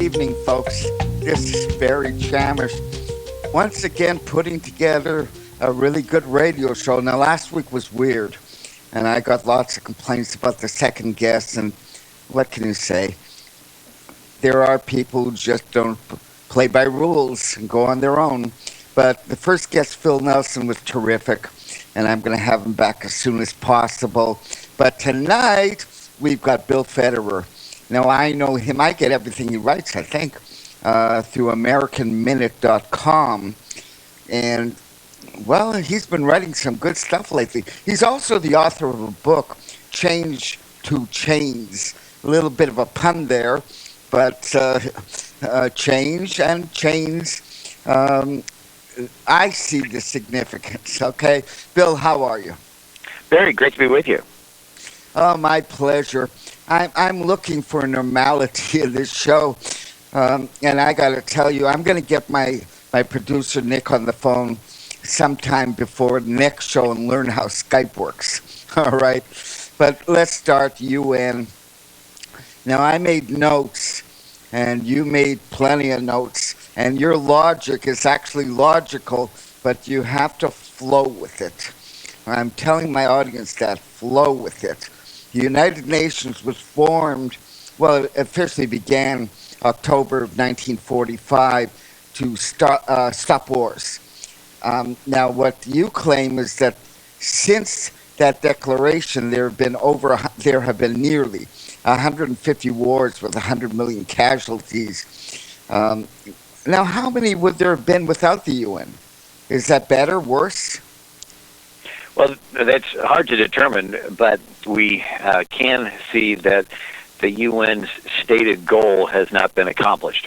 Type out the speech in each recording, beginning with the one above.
evening, folks. This is Barry Chamish. Once again, putting together a really good radio show. Now, last week was weird, and I got lots of complaints about the second guest, and what can you say? There are people who just don't play by rules and go on their own. But the first guest, Phil Nelson, was terrific, and I'm going to have him back as soon as possible. But tonight, we've got Bill Federer. Now, I know him. I get everything he writes, I think, through AmericanMinute.com. And, well, he's been writing some good stuff lately. He's also the author of a book, Change to Chains. A little bit of a pun there, but change and chains. I see the significance, okay? Bill, how are you? Very great to be with you. Oh, my pleasure. I'm looking for normality in this show, and I got to tell you, I'm going to get my producer, Nick, on the phone sometime before the next show and learn how Skype works, all right? But let's start UN. Now, I made notes, and you made plenty of notes, and your logic is actually logical, but you have to flow with it. I'm telling my audience that, flow with it. The United Nations was formed, well, it officially began October of 1945 to stop wars. Now, what you claim is that since that declaration, there have been nearly 150 wars with 100 million casualties. Now, how many would there have been without the UN? Is that better, worse? Well, that's hard to determine, but we can see that the UN's stated goal has not been accomplished.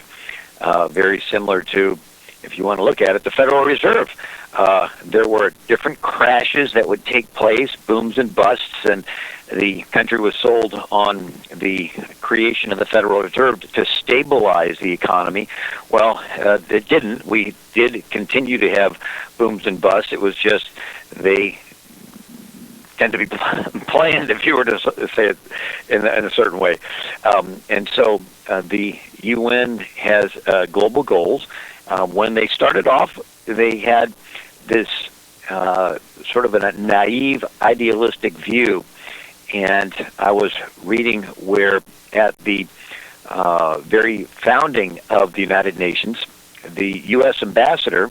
Very similar to, if you want to look at it, the Federal Reserve. There were different crashes that would take place, booms and busts, and the country was sold on the creation of the Federal Reserve to stabilize the economy. Well, it didn't. We did continue to have booms and busts. It was just they tend to be planned, if you were to say it in a certain way. And so the UN has global goals. When they started off, they had this sort of a naive, idealistic view. And I was reading where at the very founding of the United Nations, the U.S. ambassador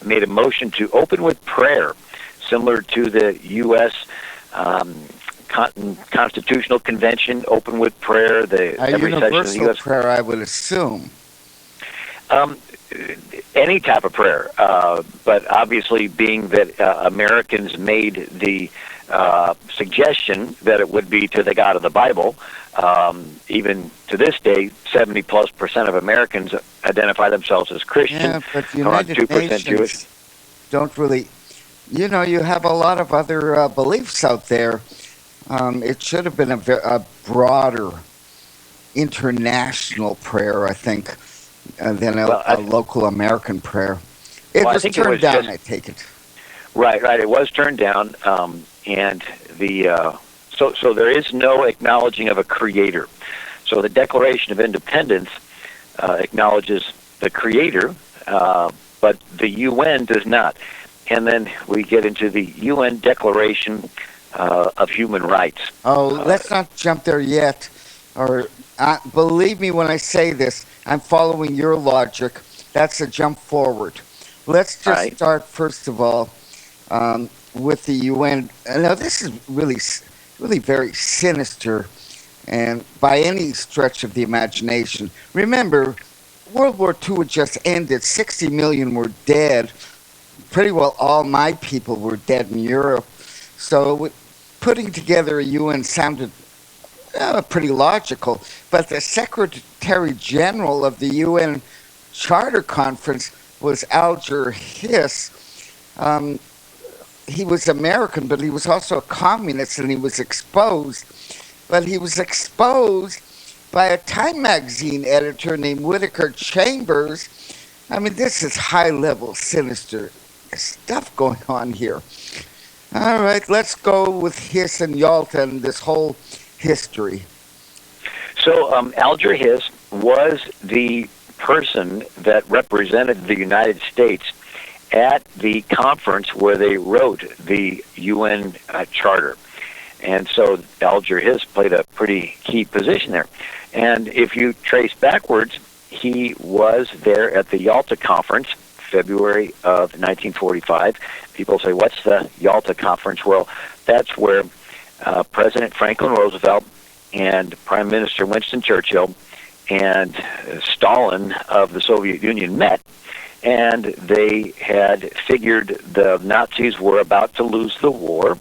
made a motion to open with prayer, similar to the U.S. Constitutional Convention, open with prayer. Every session of the U.S. prayer, I would assume. Any type of prayer, but obviously being that Americans made the suggestion that it would be to the God of the Bible, even to this day, 70+% of Americans identify themselves as Christian. Yeah, but the United 2% Nations Jewish. Don't really, you have a lot of other beliefs out there. It should have been a broader international prayer, I think, than a local American prayer. It was turned down, I take it. Right. It was turned down, and so there is no acknowledging of a creator. So the Declaration of Independence acknowledges the creator, but the UN does not. And then we get into the UN Declaration of Human Rights. Oh, let's not jump there yet. Or believe me when I say this, I'm following your logic. That's a jump forward. Let's just start, first of all, with the UN. Now, this is really very sinister, and by any stretch of the imagination. Remember, World War II had just ended. 60 million were dead. Pretty well all my people were dead in Europe. So putting together a UN sounded pretty logical. But the Secretary General of the UN Charter Conference was Alger Hiss. He was American, but he was also a communist, and he was exposed. But he was exposed by a Time magazine editor named Whittaker Chambers. I mean, this is high-level sinister stuff going on here. All right, let's go with Hiss and Yalta and this whole history. So Alger Hiss was the person that represented the United States at the conference where they wrote the UN Charter. And so Alger Hiss played a pretty key position there. And if you trace backwards, he was there at the Yalta Conference, February of 1945. People say, what's the Yalta Conference? Well, that's where President Franklin Roosevelt and Prime Minister Winston Churchill and Stalin of the Soviet Union met, and they had figured the Nazis were about to lose the war,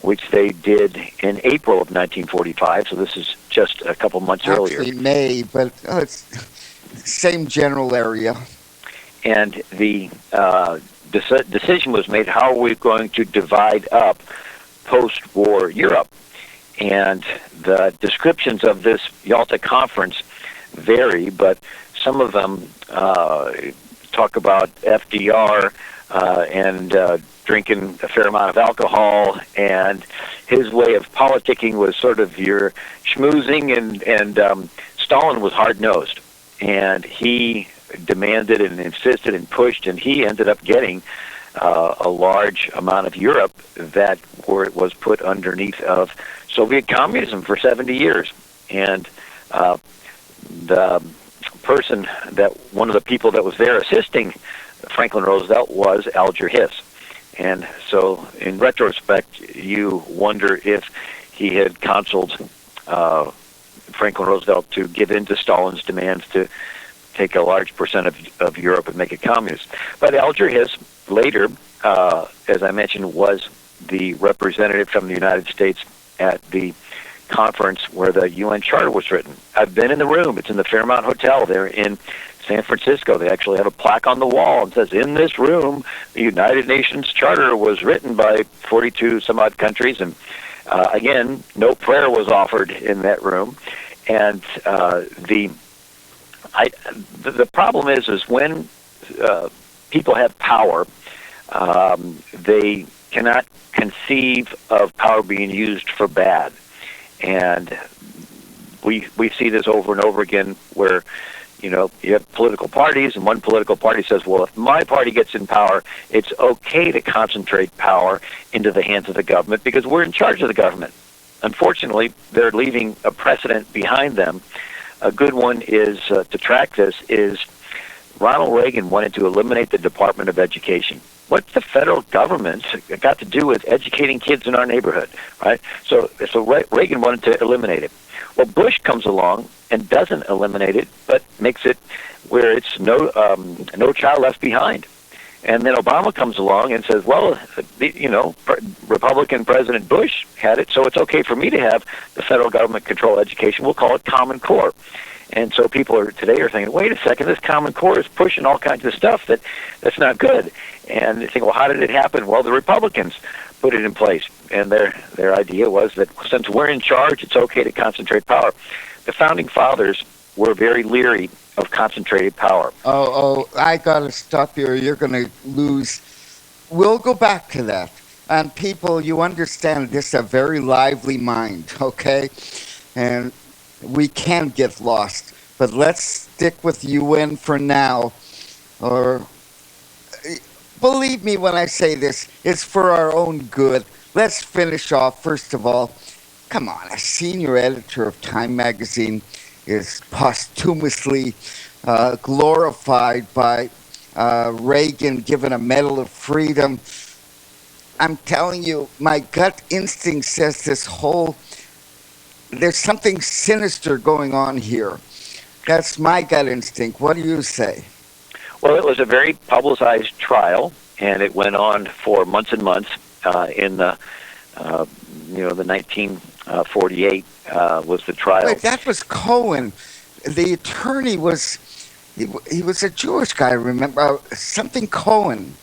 which they did in April of 1945, so this is just a couple months earlier. Actually May, but it's same general area. And the decision was made, how are we going to divide up post-war Europe? And the descriptions of this Yalta Conference vary, but some of them talk about FDR and drinking a fair amount of alcohol, and his way of politicking was sort of your schmoozing, and Stalin was hard-nosed, and he demanded and insisted and pushed, and he ended up getting a large amount of Europe that was put underneath of Soviet communism for 70 years. And the person one of the people that was there assisting Franklin Roosevelt was Alger Hiss. And so in retrospect, you wonder if he had counseled Franklin Roosevelt to give in to Stalin's demands to take a large percent of Europe and make it communist. But Alger Hiss later, as I mentioned, was the representative from the United States at the conference where the UN Charter was written. I've been in the room. It's in the Fairmont Hotel there in San Francisco. They actually have a plaque on the wall and says, in this room, the United Nations Charter was written by 42 some odd countries. And again, no prayer was offered in that room. And the problem is when people have power, they cannot conceive of power being used for bad. And we see this over and over again where, you have political parties, and one political party says, well, if my party gets in power, it's okay to concentrate power into the hands of the government because we're in charge of the government. Unfortunately, they're leaving a precedent behind them. A good one is, to track this, is Ronald Reagan wanted to eliminate the Department of Education. What's the federal government got to do with educating kids in our neighborhood, right? So Reagan wanted to eliminate it. Well, Bush comes along and doesn't eliminate it, but makes it where it's no child left behind. And then Obama comes along and says, well, Republican President Bush had it, so it's okay for me to have the federal government control education. We'll call it Common Core. And so people today are thinking, wait a second, this Common Core is pushing all kinds of stuff that's not good. And they think, well, how did it happen? Well, the Republicans put it in place. And their idea was that since we're in charge, it's okay to concentrate power. The Founding Fathers were very leery of concentrated power. Oh, I got to stop you or you're going to lose. We'll go back to that. And people, you understand this is a very lively mind, okay? And we can get lost. But let's stick with UN for now. Or believe me when I say this, it's for our own good. Let's finish off, first of all. Come on, a senior editor of Time magazine is posthumously glorified by Reagan, given a Medal of Freedom. I'm telling you, my gut instinct says there's something sinister going on here. That's my gut instinct. What do you say? Well, it was a very publicized trial, and it went on for months and months. In the 1948 was the trial. Wait, that was Cohen. The attorney was he was a Jewish guy. Remember something Cohen?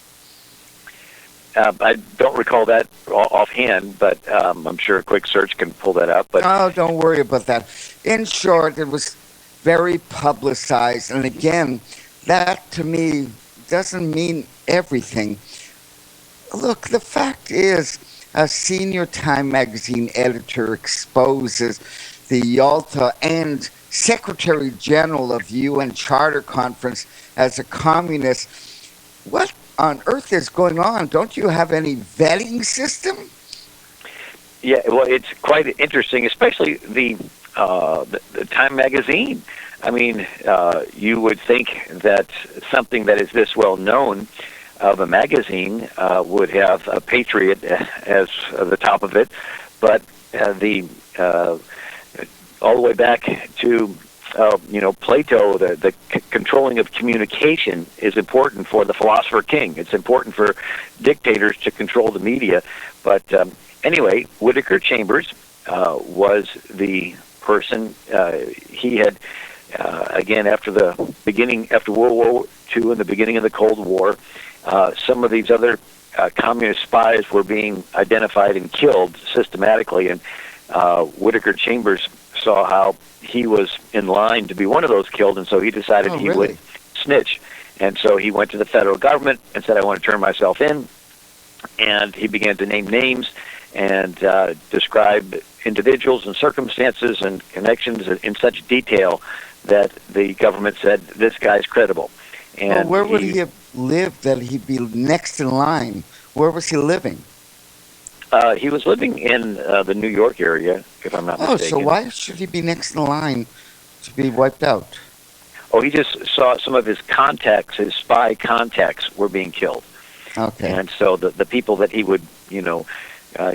I don't recall that offhand, but I'm sure a quick search can pull that up. But oh, don't worry about that. In short, it was very publicized, and again, that to me doesn't mean everything. Look, the fact is, a senior Time magazine editor exposes the Yalta and Secretary General of UN Charter Conference as a communist. What on earth is going on? Don't you have any vetting system? Yeah, well, it's quite interesting, especially the Time magazine. I mean, you would think that something that is this well known of a magazine would have a patriot as the top of it, but the all the way back to Plato, the controlling of communication is important for the philosopher king. It's important for dictators to control the media. But anyway, Whittaker Chambers was the person. He had again after World War II and the beginning of the Cold War, some of these other communist spies were being identified and killed systematically, and Whittaker Chambers saw how he was in line to be one of those killed, and so he decided he would snitch. And so he went to the federal government and said, I want to turn myself in. And he began to name names and describe individuals and circumstances and connections in such detail that the government said, this guy's credible. And where would he have lived that he'd be next in line? Where was he living? He was living in the New York area, if I'm not mistaken. So why should he be next in line to be wiped out? Oh, he just saw some of his contacts, his spy contacts, were being killed. Okay. And so the people that he would,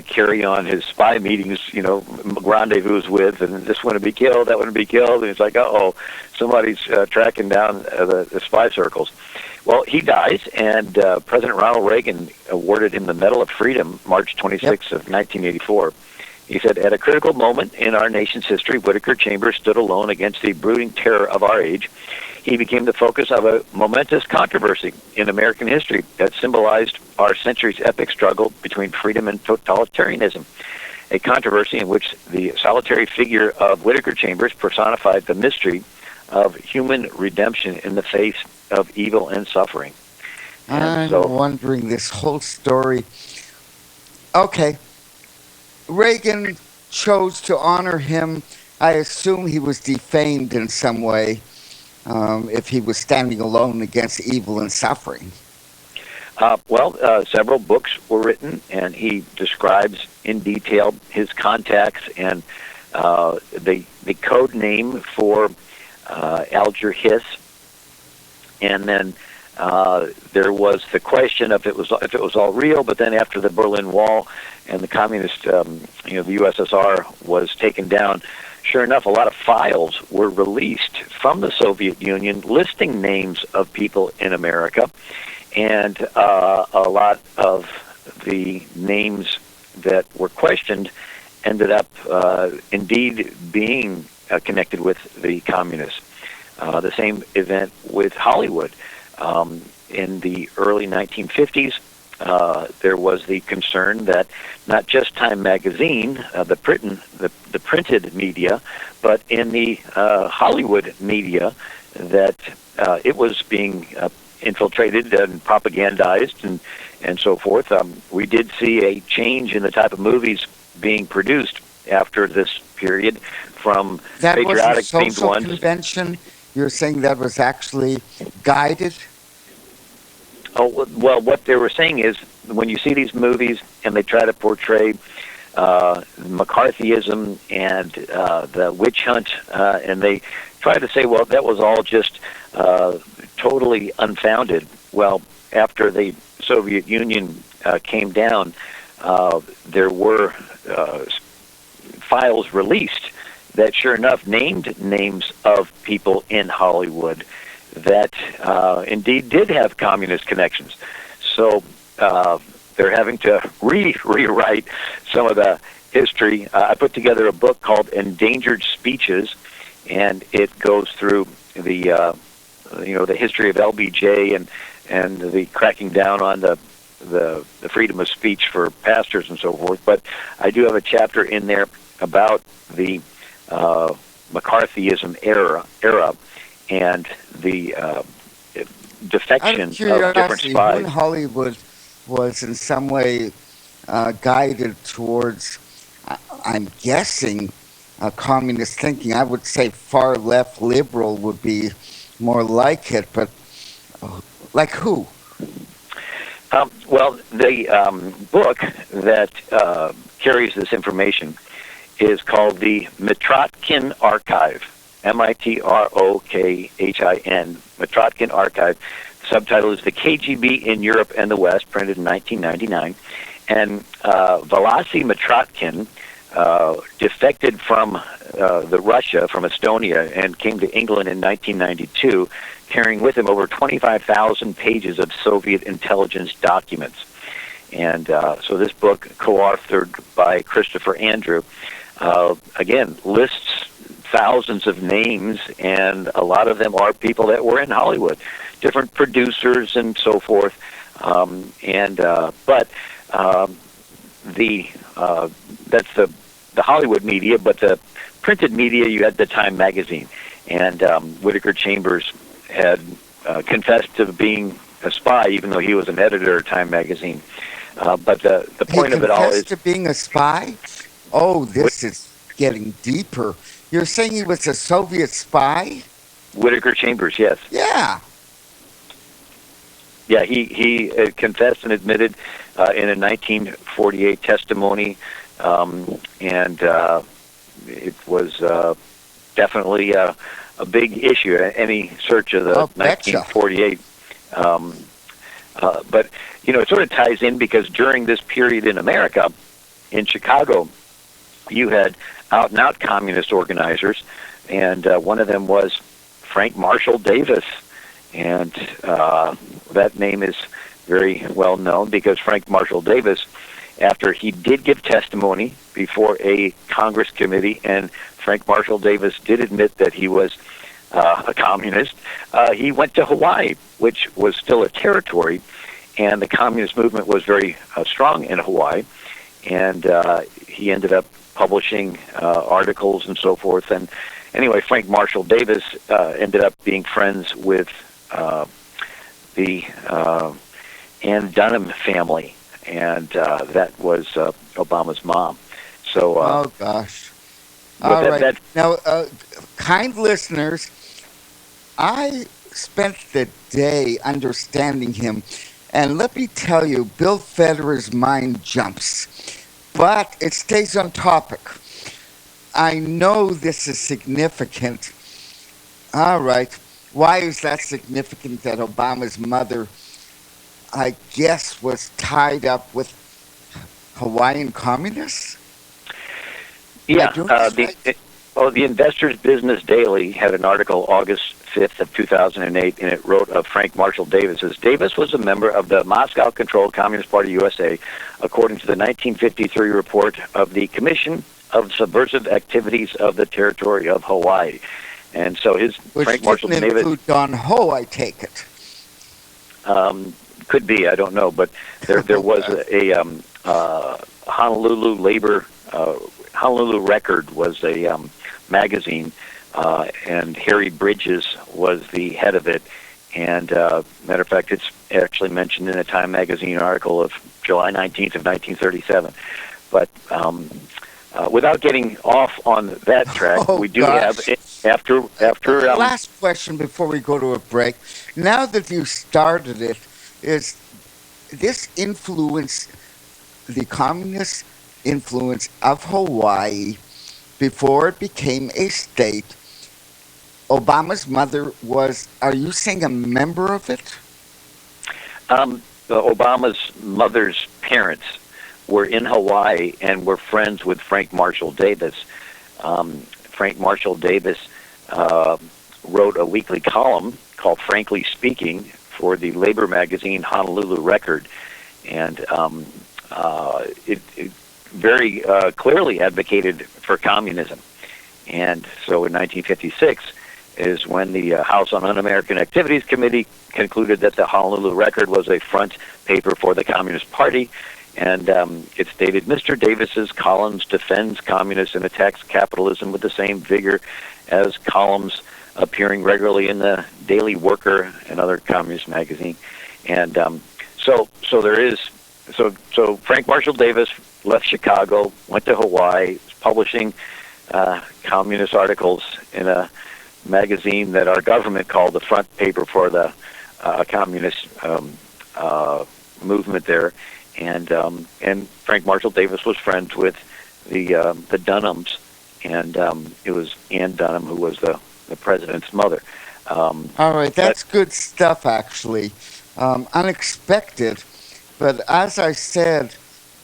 carry on his spy meetings, rendezvous with, and this one would be killed, that one would be killed, and it's like, somebody's tracking down the spy circles. Well, he dies, and President Ronald Reagan awarded him the Medal of Freedom March 26th of 1984. He said, at a critical moment in our nation's history, Whittaker Chambers stood alone against the brooding terror of our age. He became the focus of a momentous controversy in American history that symbolized our century's epic struggle between freedom and totalitarianism, a controversy in which the solitary figure of Whittaker Chambers personified the mystery of human redemption in the face of evil and suffering. I'm wondering this whole story. Okay. Reagan chose to honor him. I assume he was defamed in some way if he was standing alone against evil and suffering. Several books were written, and he describes in detail his contacts and the code name for Alger Hiss. And then there was the question of if it was all real. But then after the Berlin Wall and the communist, the USSR was taken down, sure enough, a lot of files were released from the Soviet Union listing names of people in America, and a lot of the names that were questioned ended up indeed being connected with the communists. The same event with Hollywood. In the early 1950s, there was the concern that not just Time magazine, the printed media, but in the Hollywood media, that it was being infiltrated and propagandized and so forth. We did see a change in the type of movies being produced after this period from patriotic themed ones. That was a social convention? You're saying that was actually guided? Oh, well, what they were saying is when you see these movies and they try to portray McCarthyism and the witch hunt, and they try to say, well, that was all just totally unfounded. Well, after the Soviet Union came down, there were files released that sure enough named names of people in Hollywood that indeed did have communist connections. So they're having to rewrite some of the history. I put together a book called Endangered Speeches, and it goes through the history of LBJ and the cracking down on the freedom of speech for pastors and so forth. But I do have a chapter in there about the McCarthyism era and the defection of different spies. When Hollywood was in some way guided towards, I'm guessing, communist thinking. I would say far left liberal would be more like it, but like who? Well, the book that carries this information is called the Mitrokhin Archive, Mitrokhin, Mitrokhin Archive. The subtitle is The KGB in Europe and the West, printed in 1999. And Vlasy Mitrokhin defected from Russia, from Estonia, and came to England in 1992, carrying with him over 25,000 pages of Soviet intelligence documents. And so this book, co-authored by Christopher Andrew, again, lists thousands of names, and a lot of them are people that were in Hollywood, different producers and so forth. But that's the Hollywood media, but the printed media, you had the Time magazine, and Whittaker Chambers had confessed to being a spy, even though he was an editor of Time magazine. But the point of it all is to being a spy. Oh, this is getting deeper. You're saying he was a Soviet spy? Whittaker Chambers, yes. Yeah. Yeah, he confessed and admitted in a 1948 testimony, and it was definitely a big issue. Any search of the 1948. But, it sort of ties in because during this period in America, in Chicago, you had out-and-out communist organizers, and one of them was Frank Marshall Davis. And that name is very well known because Frank Marshall Davis, after he did give testimony before a Congress committee, and Frank Marshall Davis did admit that he was a communist, he went to Hawaii, which was still a territory, and the communist movement was very strong in Hawaii, and he ended up publishing articles and so forth. And anyway, Frank Marshall Davis ended up being friends with the Ann Dunham family, and that was Obama's mom. So, oh gosh! All right. Now, kind listeners, I spent the day understanding him, and let me tell you, Bill Federer's mind jumps, but it stays on topic. I know this is significant. All right. Why is that significant that Obama's mother, I guess, was tied up with Hawaiian communists? Yeah. The Investor's Business Daily had an article August 5th of 2008, and it wrote of Frank Marshall Davis as Davis was a member of the Moscow-controlled Communist Party USA, according to the 1953 report of the Commission of Subversive Activities of the Territory of Hawaii. And so Frank Marshall Davis include Don Ho, I take it. Could be, I don't know, but there was a Honolulu Record was a magazine, and Harry Bridges was the head of it. And matter of fact, it's actually mentioned in a Time magazine article of July 19th of 1937. But without getting off on that track, we do have after. Last question before we go to a break. Now that you started it, is this influence the communist influence of Hawaii before it became a state? Obama's mother was, are you saying, a member of it? Obama's mother's parents were in Hawaii and were friends with Frank Marshall Davis. Frank Marshall Davis wrote a weekly column called Frankly Speaking for the labor magazine Honolulu Record, and it very clearly advocated for communism. And so in 1956 is when the House on Un-American Activities Committee concluded that the Honolulu Record was a front paper for the Communist Party. And it stated, Mr. Davis's columns defends communists and attacks capitalism with the same vigor as columns appearing regularly in the Daily Worker and other communist magazine. And so Frank Marshall Davis left Chicago, went to Hawaii, was publishing communist articles in a magazine that our government called the front paper for the communist movement there, and Frank Marshall Davis was friends with the Dunhams, and it was Ann Dunham who was the president's mother. All right, that's good stuff, actually. Unexpected, but as I said,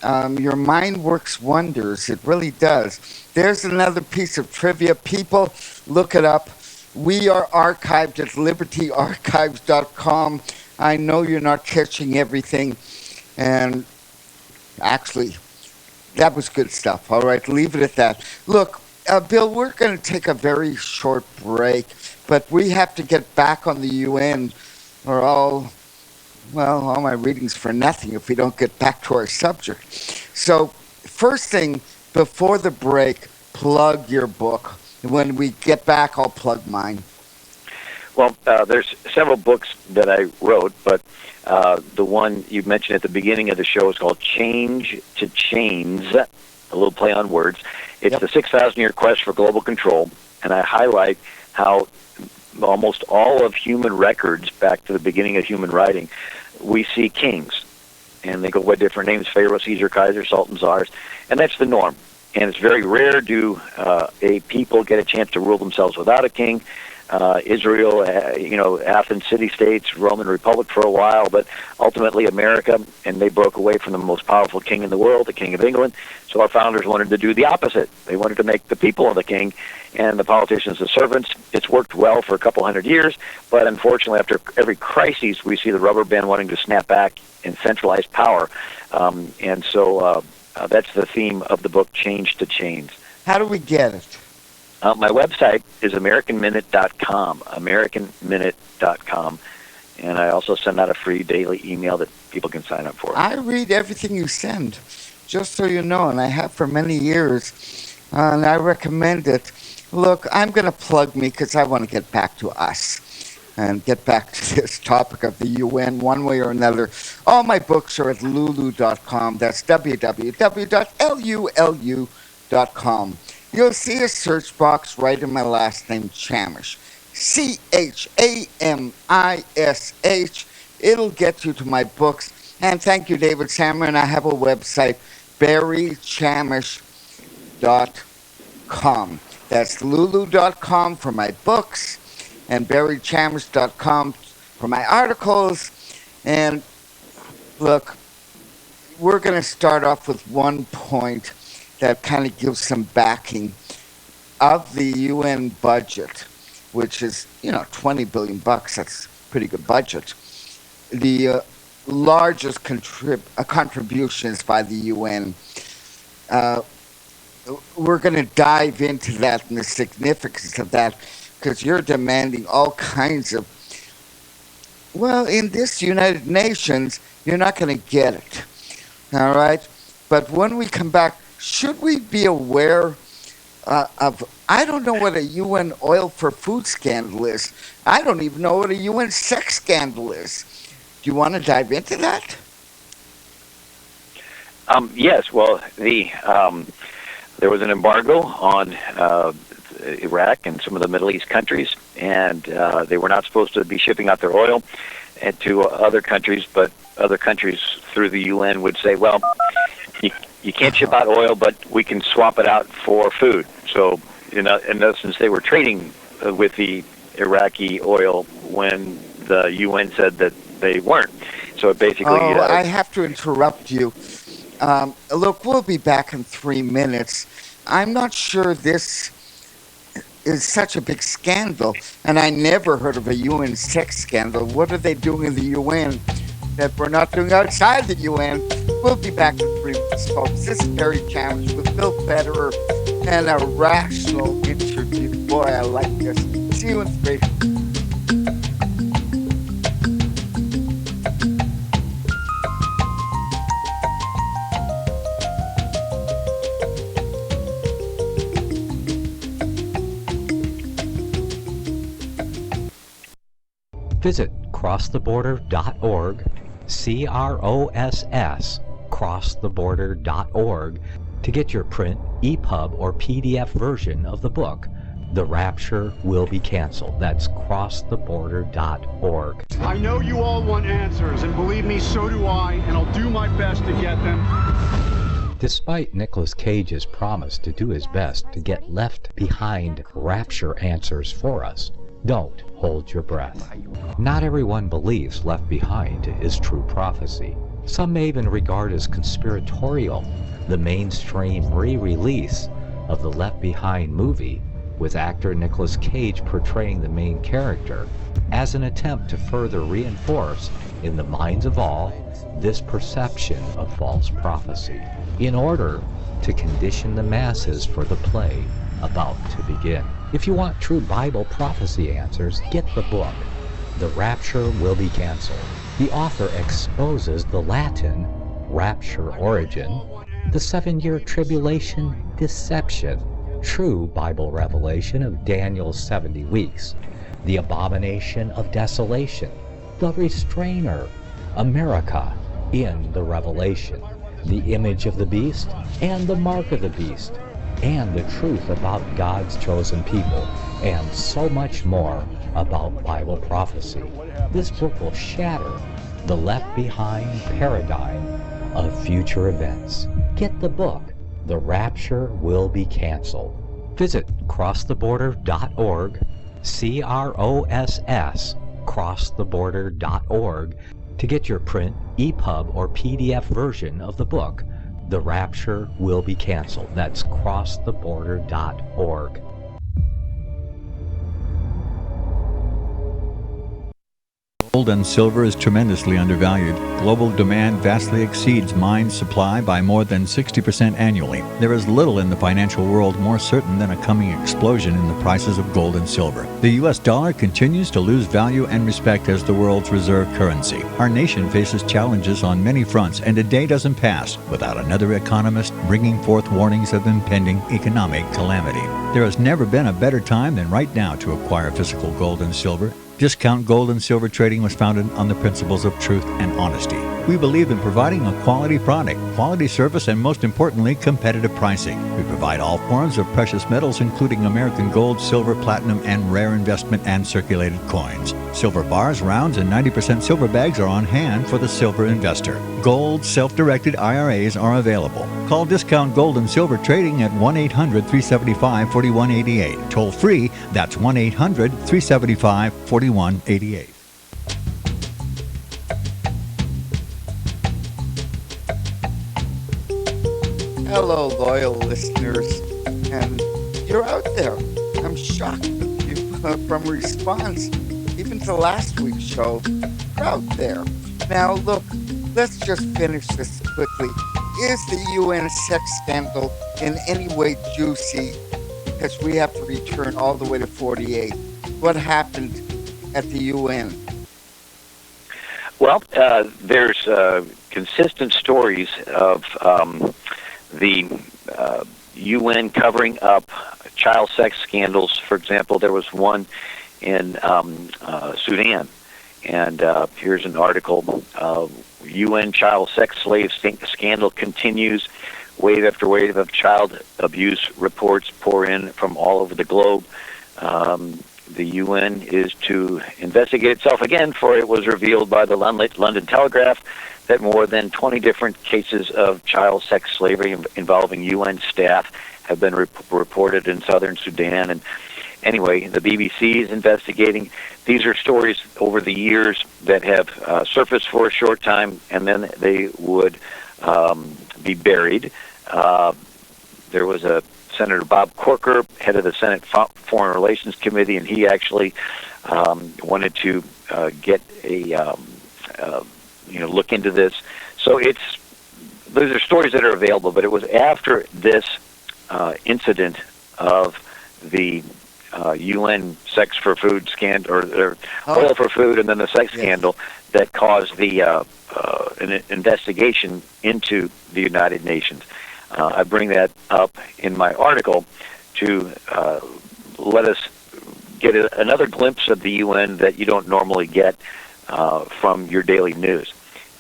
your mind works wonders. It really does. There's another piece of trivia. People, look it up. We are archived at libertyarchives.com. I know you're not catching everything, and actually, that was good stuff. All right, leave it at that. Look, Bill, we're going to take a very short break, but we have to get back on the UN, or all my reading's for nothing if we don't get back to our subject. So, first thing, before the break, plug your book. When we get back, I'll plug mine. Well, there's several books that I wrote, but the one you mentioned at the beginning of the show is called Change to Chains, a little play on words. It's the 6,000-year quest for global control, and I highlight how almost all of human records, back to the beginning of human writing, we see kings, and they go by different names: Pharaoh, Caesar, Kaiser, Sultan, Tsars, and that's the norm. And it's very rare do a people get a chance to rule themselves without a king. Israel, Athens city-states, Roman Republic for a while, but ultimately America, and they broke away from the most powerful king in the world, the King of England. So our founders wanted to do the opposite. They wanted to make the people the king and the politicians the servants. It's worked well for a couple hundred years, but unfortunately after every crisis we see the rubber band wanting to snap back and centralize power. And so that's the theme of the book, Change to Chains. How do we get it? My website is AmericanMinute.com, AmericanMinute.com, and I also send out a free daily email that people can sign up for. I read everything you send, just so you know, and I have for many years, and I recommend it. Look, I'm going to plug me because I want to get back to us and get back to this topic of the UN one way or another. All my books are at lulu.com. That's www.lulu.com. You'll see a search box right in my last name, Chamish. Chamish. It'll get you to my books. And thank you, David Sammer. I have a website, barrychamish.com. That's lulu.com for my books and barrychamish.com for my articles. And look, we're going to start off with one point that kind of gives some backing of the UN budget, which is, $20 billion. That's a pretty good budget. The largest contributions by the UN. We're going to dive into that and the significance of that, because you're demanding all kinds of, in this United Nations, you're not going to get it. All right? But when we come back, should we be aware of, I don't know what a UN oil for food scandal is. I don't even know what a UN sex scandal is. Do you want to dive into that? Yes. Well, there was an embargo on Iraq and some of the Middle East countries, and they were not supposed to be shipping out their oil and to other countries, but other countries through the UN would say, well, you can't ship out oil, but we can swap it out for food. So, in essence, they were trading with the Iraqi oil when the UN said that they weren't. So basically... I have to interrupt you. Look, we'll be back in 3 minutes. I'm not sure this is such a big scandal, and I never heard of a UN sex scandal. What are they doing in the UN that we're not doing outside the UN? We'll be back in 3 minutes, folks. This is Barry Chamish with Bill Federer and a rational interview. Boy, I like this. See you in 3. Visit crosstheborder.org, CROSS, crosstheborder.org, to get your print EPUB or PDF version of the book, The Rapture Will Be Canceled. That's crosstheborder.org. I know you all want answers, and believe me, so do I, and I'll do my best to get them. Despite Nicolas Cage's promise to do his best to get left behind rapture answers for us, don't hold your breath. Not everyone believes Left Behind is true prophecy. Some may even regard as conspiratorial the mainstream re-release of the Left Behind movie with actor Nicolas Cage portraying the main character as an attempt to further reinforce in the minds of all this perception of false prophecy in order to condition the masses for the play about to begin. If you want true Bible prophecy answers, get the book, The Rapture Will Be Canceled. The author exposes the Latin rapture origin, the 7-year tribulation deception, true Bible revelation of Daniel's 70 weeks, the abomination of desolation, the restrainer, America in the Revelation, the image of the beast and the mark of the beast, and the truth about God's chosen people, and so much more about Bible prophecy. This book will shatter the Left Behind paradigm of future events. Get the book, The Rapture Will Be Canceled. Visit crosstheborder.org, CROSS, crosstheborder.org, to get your print, EPUB, or PDF version of the book, The Rapture Will Be Canceled. That's crosstheborder.org. Gold and silver is tremendously undervalued. Global demand vastly exceeds mine supply by more than 60% annually. There is little in the financial world more certain than a coming explosion in the prices of gold and silver. The U.S. dollar continues to lose value and respect as the world's reserve currency. Our nation faces challenges on many fronts, and a day doesn't pass without another economist bringing forth warnings of impending economic calamity. There has never been a better time than right now to acquire physical gold and silver. Discount Gold and Silver Trading was founded on the principles of truth and honesty. We believe in providing a quality product, quality service, and most importantly, competitive pricing. We provide all forms of precious metals, including American gold, silver, platinum, and rare investment and circulated coins. Silver bars, rounds, and 90% silver bags are on hand for the silver investor. Gold self-directed IRAs are available. Call Discount Gold and Silver Trading at 1-800-375-4188. Toll free, that's 1-800-375-4188. Hello, loyal listeners, and you're out there. I'm shocked with you from response, even to last week's show. You're out there. Now, look, let's just finish this quickly. Is the UN sex scandal in any way juicy? Because we have to return all the way to 48. What happened at the UN? Well, there's consistent stories of the UN covering up child sex scandals. For example, there was one in Sudan. And here's an article. UN child sex slave scandal continues. Wave after wave of child abuse reports pour in from all over the globe. The UN is to investigate itself again, for it was revealed by the London Telegraph that more than 20 different cases of child sex slavery involving UN staff have been reported in southern Sudan. And anyway, the BBC is investigating. These are stories over the years that have surfaced for a short time, and then they would be buried. There was a Senator Bob Corker, head of the Senate Foreign Relations Committee, and he actually wanted to get a look into this. So those are stories that are available, but it was after this incident of the UN sex for food scandal, or oil for food, and then the sex scandal that caused the an investigation into the United Nations. I bring that up in my article to let us get another glimpse of the UN that you don't normally get from your daily news.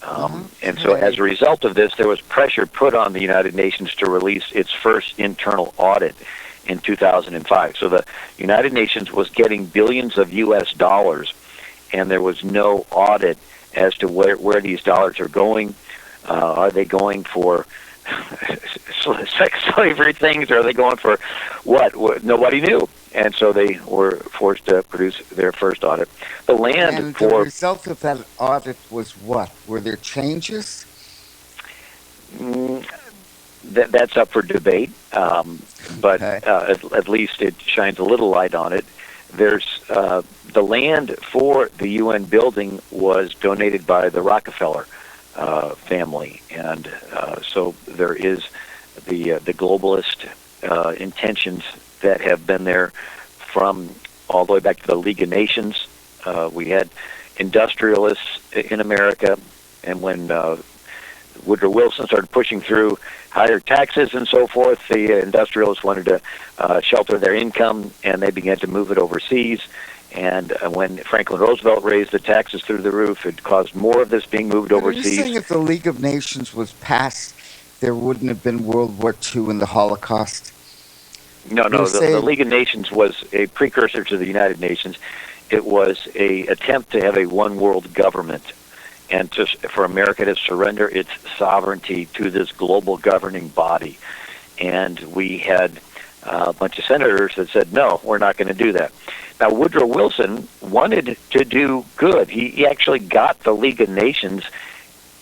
And so as a result of this, there was pressure put on the United Nations to release its first internal audit in 2005. So the United Nations was getting billions of U.S. dollars, and there was no audit as to where these dollars are going. Are they going for sex slavery things, or are they going for what? Nobody knew. And so they were forced to produce their first audit. The land and for the result of that audit was what? Were there changes? That's up for debate, but at least it shines a little light on it. There's the land for the UN building was donated by the Rockefeller family, and so there is the globalist intentions that have been there from all the way back to the League of Nations. We had industrialists in America, and when Woodrow Wilson started pushing through higher taxes and so forth, the industrialists wanted to shelter their income, and they began to move it overseas. And when Franklin Roosevelt raised the taxes through the roof, it caused more of this being moved overseas. Are you saying if the League of Nations was passed, there wouldn't have been World War II and the Holocaust? No, the League of Nations was a precursor to the United Nations. It was an attempt to have a one-world government, and for America to surrender its sovereignty to this global governing body. And we had a bunch of senators that said, no, we're not going to do that. Now, Woodrow Wilson wanted to do good. He actually got the League of Nations,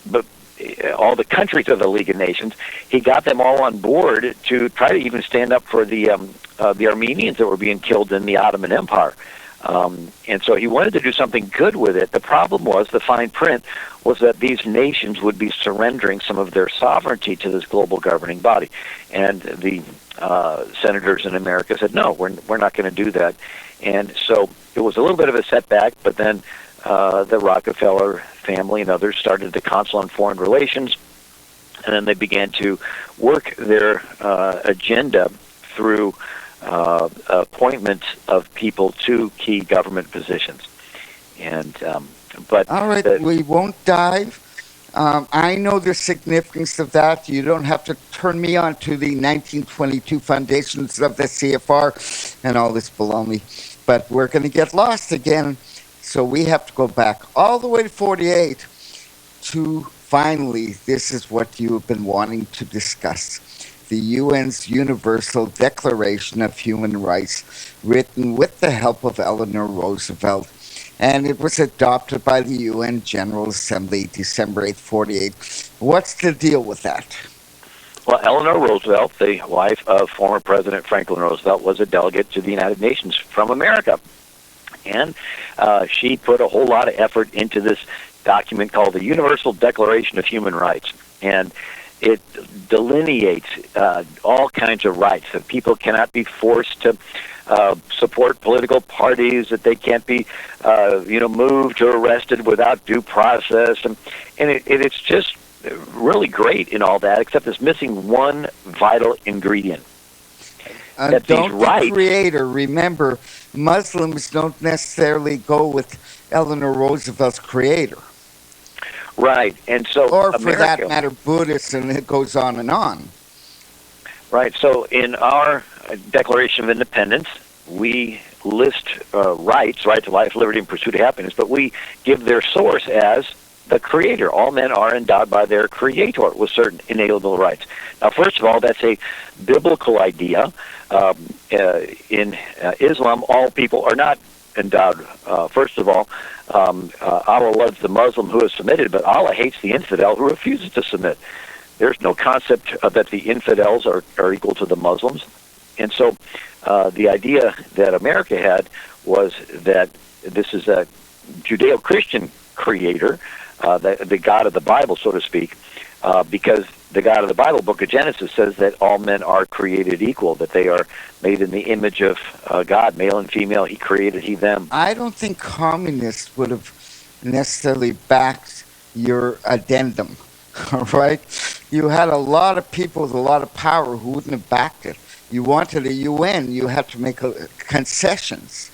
but all the countries of the League of Nations, he got them all on board to try to even stand up for the Armenians that were being killed in the Ottoman Empire. And so he wanted to do something good with it. The problem was, the fine print was that these nations would be surrendering some of their sovereignty to this global governing body. And the senators in America said, no, we're not going to do that. And so it was a little bit of a setback, but then the Rockefeller family and others started the Council on Foreign Relations, and then they began to work their agenda through appointments of people to key government positions. And but all right, we won't dive. I know the significance of that. You don't have to turn me on to the 1922 foundations of the CFR and all this baloney. But we're going to get lost again. So we have to go back all the way to 48 to finally, this is what you have been wanting to discuss. The UN's Universal Declaration of Human Rights, written with the help of Eleanor Roosevelt. And it was adopted by the UN General Assembly December 8, 48. What's the deal with that? Well, Eleanor Roosevelt, the wife of former President Franklin Roosevelt, was a delegate to the United Nations from America. And she put a whole lot of effort into this document called the Universal Declaration of Human Rights. And it delineates all kinds of rights, that people cannot be forced to support political parties, that they can't be moved or arrested without due process. And it's just really great in all that, except it's missing one vital ingredient. Don't the creator. Remember, Muslims don't necessarily go with Eleanor Roosevelt's creator. Right, and so or for that matter, Buddhists, and it goes on and on. Right, so in our Declaration of Independence, we list rights to life, liberty, and pursuit of happiness, but we give their source as the Creator. All men are endowed by their Creator with certain inalienable rights. Now, first of all, that's a biblical idea. In Islam, all people are not endowed. First of all, Allah loves the Muslim who is submitted, but Allah hates the infidel who refuses to submit. There's no concept that the infidels are equal to the Muslims. And so the idea that America had was that this is a Judeo-Christian creator, the God of the Bible, so to speak, because the God of the Bible, book of Genesis, says that all men are created equal, that they are made in the image of God, male and female. He created, he, them. I don't think communists would have necessarily backed your addendum, all right? You had a lot of people with a lot of power who wouldn't have backed it. You wanted a UN, you had to make concessions.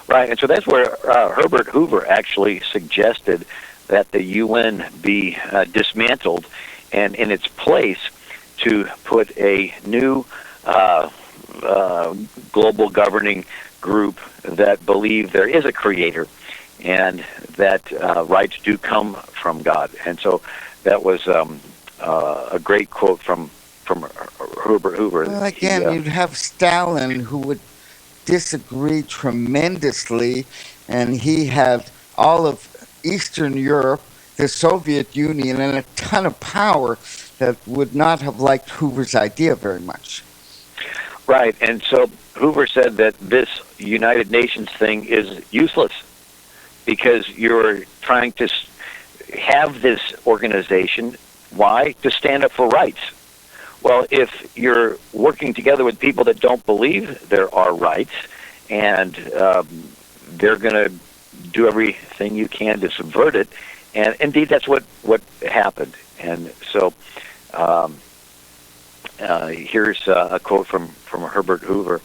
Right, and so that's where Herbert Hoover actually suggested that the UN be dismantled, and in its place to put a new global governing group that believe there is a creator and that rights do come from God. And so that was a great quote from Herbert Hoover. Well, again, you'd have Stalin, who would disagree tremendously, and he had all of Eastern Europe, the Soviet Union, and a ton of power that would not have liked Hoover's idea very much. Right, and so Hoover said that this United Nations thing is useless because you're trying to have this organization. Why? To stand up for rights. Well, if you're working together with people that don't believe there are rights, and they're going to do everything you can to subvert it, and indeed that's what happened. And so here's a quote from Herbert Hoover.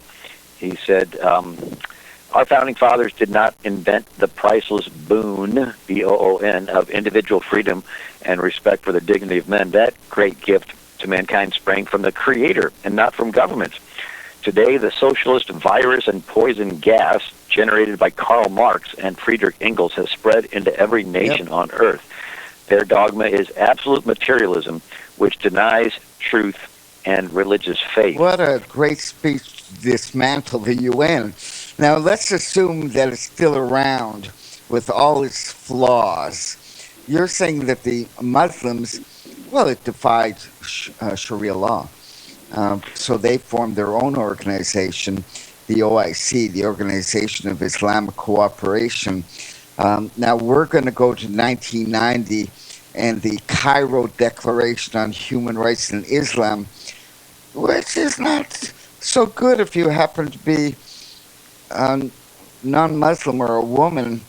He said, our founding fathers did not invent the priceless boon, B-O-O-N, of individual freedom and respect for the dignity of men. That great gift to mankind sprang from the Creator and not from governments. Today, the socialist virus and poison gas generated by Karl Marx and Friedrich Engels has spread into every nation on earth. Their dogma is absolute materialism, which denies truth and religious faith. What a great speech to dismantle the UN. Now, let's assume that it's still around with all its flaws. You're saying that the Muslims, well, it defied Sharia law. So they formed their own organization, the OIC, the Organization of Islamic Cooperation. Now, we're going to go to 1990 and the Cairo Declaration on Human Rights in Islam, which is not so good if you happen to be non-Muslim or a woman.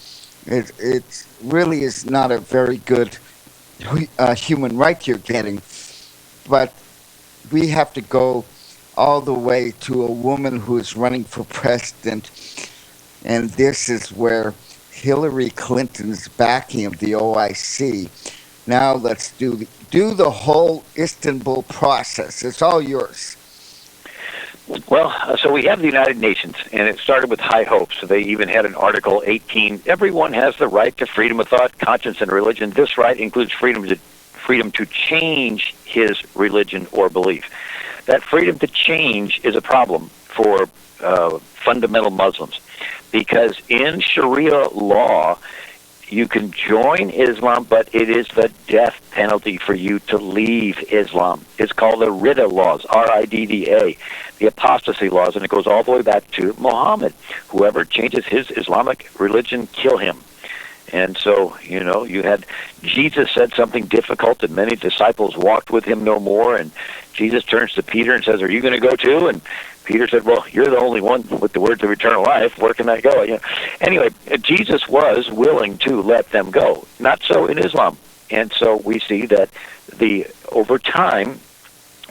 It really is not a very good human right you're getting. But we have to go all the way to a woman who is running for president, and this is where Hillary Clinton's backing of the OIC. Now let's do the whole Istanbul process. It's all yours. Well, so we have the United Nations, and it started with high hopes. They even had an Article 18. Everyone has the right to freedom of thought, conscience, and religion. This right includes freedom to change his religion or belief. That freedom to change is a problem for fundamental Muslims, because in Sharia law, you can join Islam, but it is the death penalty for you to leave Islam. It's called the Ridda laws, R-I-D-D-A, the apostasy laws, and it goes all the way back to Muhammad. Whoever changes his Islamic religion, kill him. And so, you had Jesus said something difficult, and many disciples walked with him no more, and Jesus turns to Peter and says, are you going to go too? And Peter said, well, you're the only one with the words of eternal life. Where can I go? Anyway, Jesus was willing to let them go. Not so in Islam. And so we see that over time,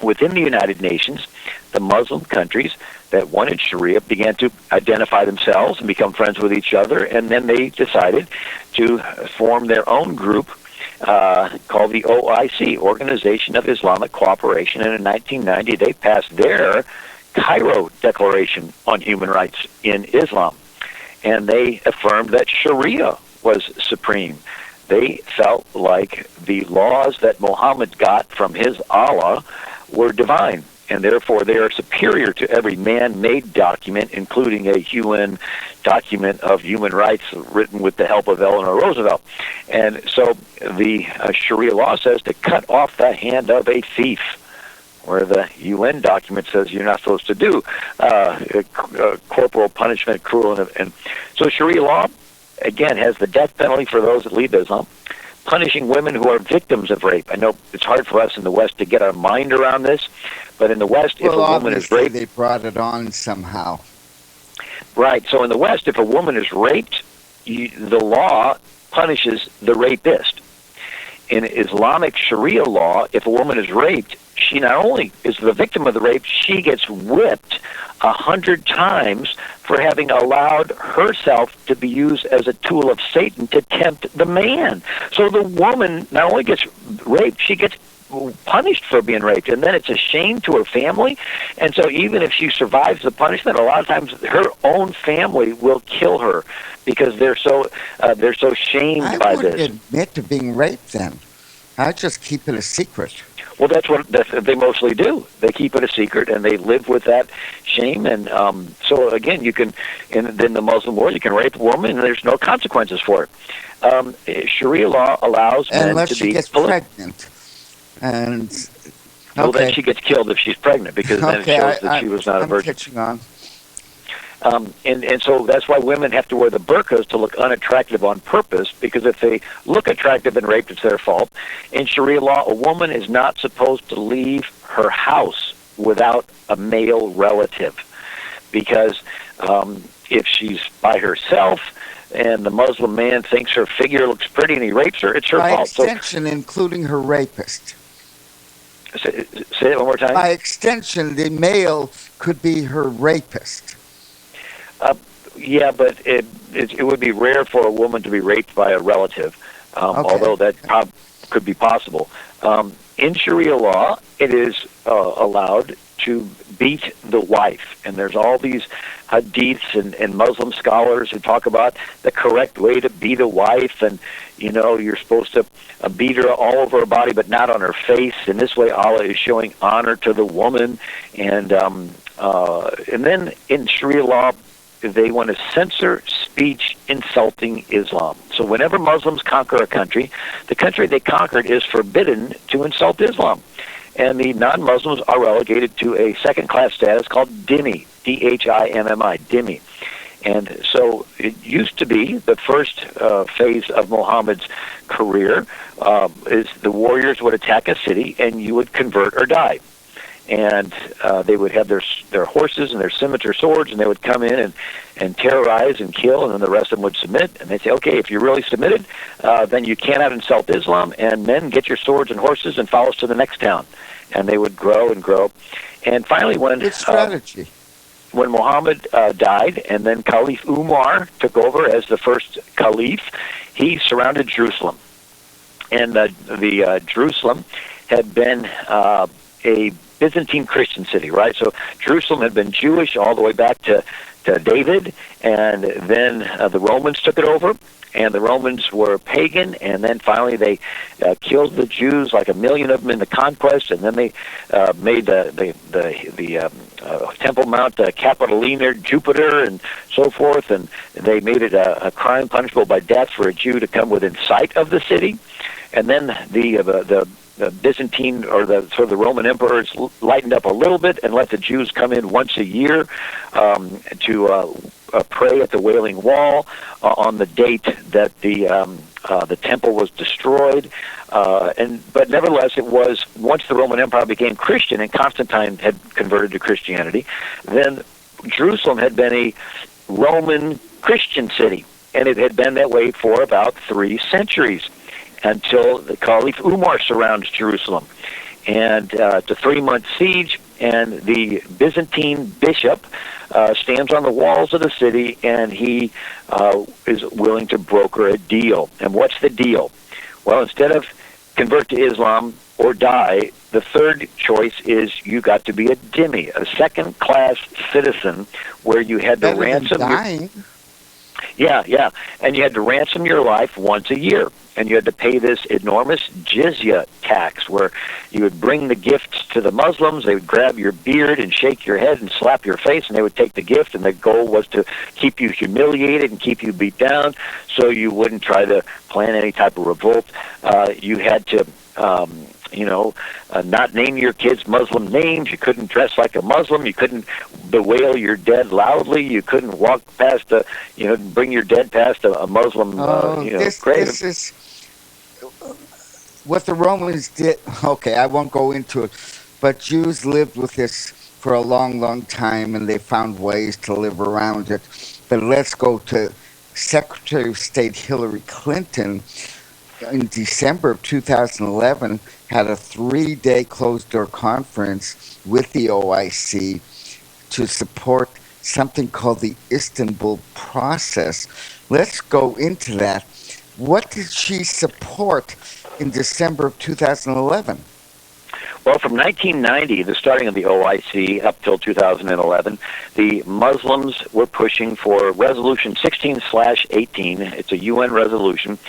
within the United Nations, the Muslim countries that wanted Sharia began to identify themselves and become friends with each other, and then they decided to form their own group called the OIC, Organization of Islamic Cooperation, and in 1990 they passed their Cairo Declaration on Human Rights in Islam, and they affirmed that Sharia was supreme. They felt like the laws that Muhammad got from his Allah were divine, and therefore they are superior to every man-made document, including a UN document of human rights written with the help of Eleanor Roosevelt. And so the Sharia law says to cut off the hand of a thief, where the UN document says you're not supposed to do corporal punishment, cruel, and so Sharia law, again, has the death penalty for those that leave Islam, punishing women who are victims of rape. I know it's hard for us in the West to get our mind around this, but in the West, if a woman is raped, they brought it on somehow. Right. So in the West, if a woman is raped, the law punishes the rapist. In Islamic Sharia law, if a woman is raped, she not only is the victim of the rape, she gets whipped 100 times for having allowed herself to be used as a tool of Satan to tempt the man. So the woman not only gets raped, she gets punished for being raped, and then it's a shame to her family. And so even if she survives the punishment, a lot of times her own family will kill her because they're so shamed by this. I wouldn't admit to being raped then. I just keep it a secret. Well, that's what they mostly do. They keep it a secret, and they live with that shame. And so, again, you can, in the Muslim world, you can rape a woman, and there's no consequences for it. Sharia law allows men unless to she be gets pregnant. And well, then she gets killed if she's pregnant, because then it shows that she was not a virgin. Catching on. And so that's why women have to wear the burqas to look unattractive on purpose, because if they look attractive and raped, it's their fault. In Sharia law, a woman is not supposed to leave her house without a male relative, because if she's by herself and the Muslim man thinks her figure looks pretty and he rapes her, it's her fault. By extension, including her rapist. Say it one more time. By extension, the male could be her rapist. Yeah, but it would be rare for a woman to be raped by a relative, although that could be possible. In Sharia law, it is allowed to beat the wife, and there's all these hadiths and Muslim scholars who talk about the correct way to beat a wife, and you're supposed to beat her all over her body, but not on her face. In this way, Allah is showing honor to the woman, and then in Sharia law, they want to censor speech insulting Islam. So whenever Muslims conquer a country, the country they conquered is forbidden to insult Islam. And the non-Muslims are relegated to a second-class status called dhimmi, D-H-I-M-M-I, dhimmi. And so it used to be the first phase of Muhammad's career is the warriors would attack a city and you would convert or die. And they would have their horses and their scimitar swords, and they would come in and terrorize and kill, and then the rest of them would submit. And they'd say, okay, if you're really submitted, then you cannot insult Islam, and men, get your swords and horses and follow us to the next town. And they would grow and grow. And finally, when Muhammad died, and then Caliph Umar took over as the first caliph, he surrounded Jerusalem. And the Jerusalem had been a Byzantine Christian city, right? So Jerusalem had been Jewish all the way back to David, and then the Romans took it over, and the Romans were pagan, and then finally they killed the Jews, like 1 million of them in the conquest, and then they made the Temple Mount Capitoline, Jupiter, and so forth, and they made it a crime punishable by death for a Jew to come within sight of the city. And then the Byzantine or the Roman emperors lightened up a little bit and let the Jews come in once a year to pray at the Wailing Wall on the date that the temple was destroyed. But nevertheless, it was once the Roman Empire became Christian and Constantine had converted to Christianity, then Jerusalem had been a Roman Christian city, and it had been that way for about 3 centuries. Until the Caliph Umar surrounds Jerusalem. And it's a 3-month siege, and the Byzantine bishop stands on the walls of the city, and he is willing to broker a deal. And what's the deal? Well, instead of convert to Islam or die, the third choice is you got to be a dhimmi, a second-class citizen, where you had to ransom... Yeah. And you had to ransom your life once a year. And you had to pay this enormous jizya tax, where you would bring the gifts to the Muslims. They would grab your beard and shake your head and slap your face, and they would take the gift, and the goal was to keep you humiliated and keep you beat down so you wouldn't try to plan any type of revolt. You had to... not name your kids Muslim names. You couldn't dress like a Muslim. You couldn't bewail your dead loudly. You couldn't walk past bring your dead past a Muslim, grave. This is what the Romans did. Okay, I won't go into it, but Jews lived with this for a long, long time, and they found ways to live around it. But let's go to Secretary of State Hillary Clinton. In December of 2011, had a 3-day closed-door conference with the OIC to support something called the Istanbul process. Let's go into that. What did she support in December of 2011? Well, from 1990, the starting of the OIC, up till 2011, the Muslims were pushing for Resolution 16/18. It's a UN resolution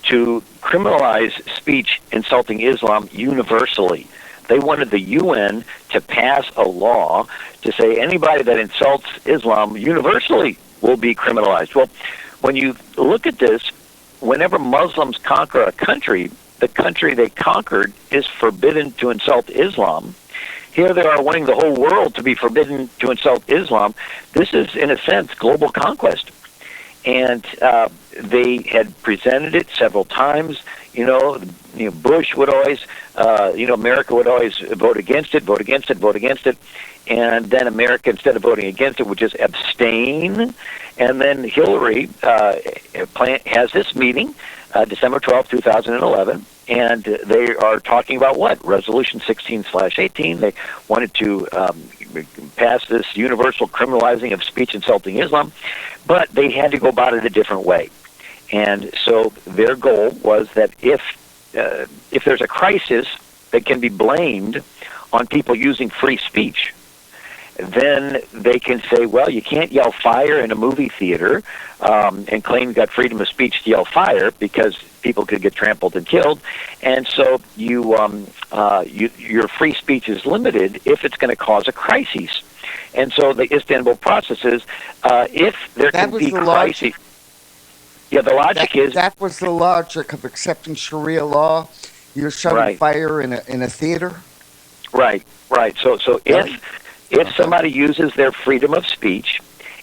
to criminalize speech insulting Islam universally. They wanted the UN to pass a law to say anybody that insults Islam universally will be criminalized. Well, when you look at this, whenever Muslims conquer a country, the country they conquered is forbidden to insult Islam. Here they are wanting the whole world to be forbidden to insult Islam. This is, in a sense, global conquest. And they had presented it several times. Bush would always, America would always vote against it. And then America, instead of voting against it, would just abstain. And then Hillary has this meeting, December 12, 2011, and they are talking about what? Resolution 16/18. They wanted to pass this universal criminalizing of speech insulting Islam, but they had to go about it a different way. And so their goal was that if there's a crisis that can be blamed on people using free speech, then they can say, well, you can't yell fire in a movie theater and claim you got freedom of speech to yell fire because people could get trampled and killed. And so your free speech is limited if it's going to cause a crisis. And so the Istanbul process is if there can be crises. Yeah, the logic is... That was the logic of accepting Sharia law. You're shouting fire in a theater? Right. So if somebody uses their freedom of speech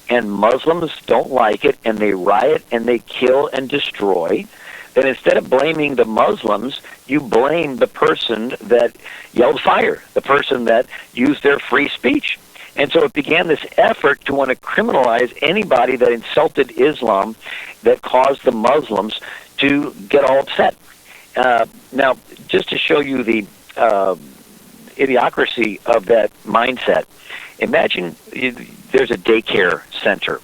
and Muslims don't like it and they riot and they kill and destroy, then instead of blaming the Muslims, you blame the person that yelled fire, the person that used their free speech. And so it began this effort to want to criminalize anybody that insulted Islam, that caused the Muslims to get all upset. Now, just to show you the idiocracy of that mindset, imagine there's a daycare center,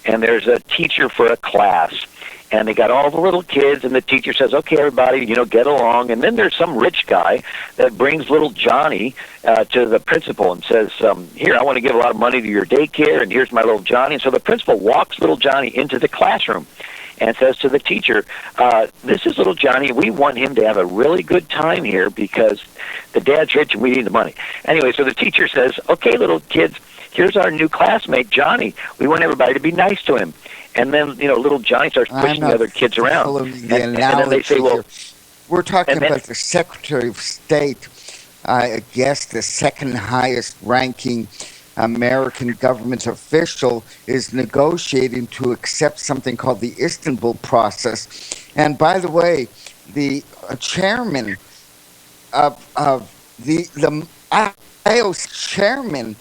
and there's a teacher for a class, and they got all the little kids, and the teacher says, okay, everybody, get along. And then there's some rich guy that brings little Johnny to the principal and says, here, I want to give a lot of money to your daycare, and here's my little Johnny. And so the principal walks little Johnny into the classroom and says to the teacher, this is little Johnny. We want him to have a really good time here because the dad's rich and we need the money. Anyway, so the teacher says, okay, little kids, here's our new classmate, Johnny. We want everybody to be nice to him. And then, little Johnny starts pushing the other kids around. And then they say, well... We're talking about the Secretary of State, I guess the second highest ranking American government official is negotiating to accept something called the Istanbul process. And by the way, the chairman of the IOC chairman,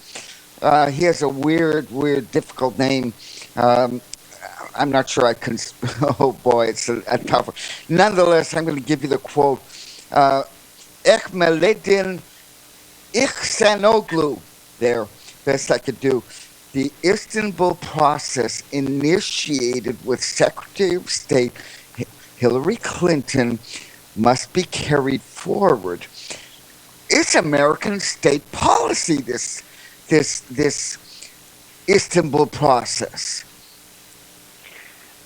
he has a weird, difficult name. I'm not sure I can... Oh, boy, it's a tough one. Nonetheless, I'm going to give you the quote. Ekmelettin İhsanoglu, there, best I could do. The Istanbul process initiated with Secretary of State Hillary Clinton must be carried forward. It's American state policy, this Istanbul process.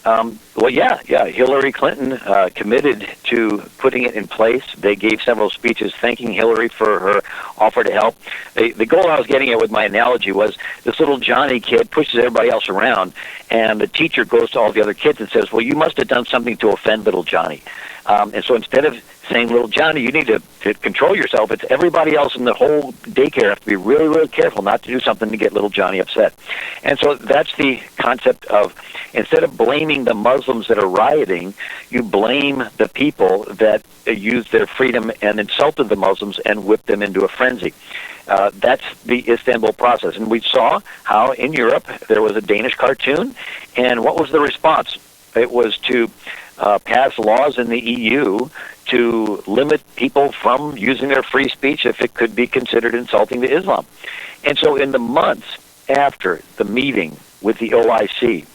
Well, yeah. Hillary Clinton committed to putting it in place. They gave several speeches thanking Hillary for her offer to help. The goal I was getting at with my analogy was this little Johnny kid pushes everybody else around, and the teacher goes to all the other kids and says, well, you must have done something to offend little Johnny. And so instead of saying, little Johnny, you need to control yourself, it's everybody else in the whole daycare have to be really, really careful not to do something to get little Johnny upset. And so that's the concept of, instead of blaming the Muslims that are rioting, you blame the people that used their freedom and insulted the Muslims and whipped them into a frenzy. That's the Istanbul process. And we saw how in Europe there was a Danish cartoon, and what was the response? It was to pass laws in the EU to limit people from using their free speech if it could be considered insulting to Islam. And so in the months after the meeting with the OIC,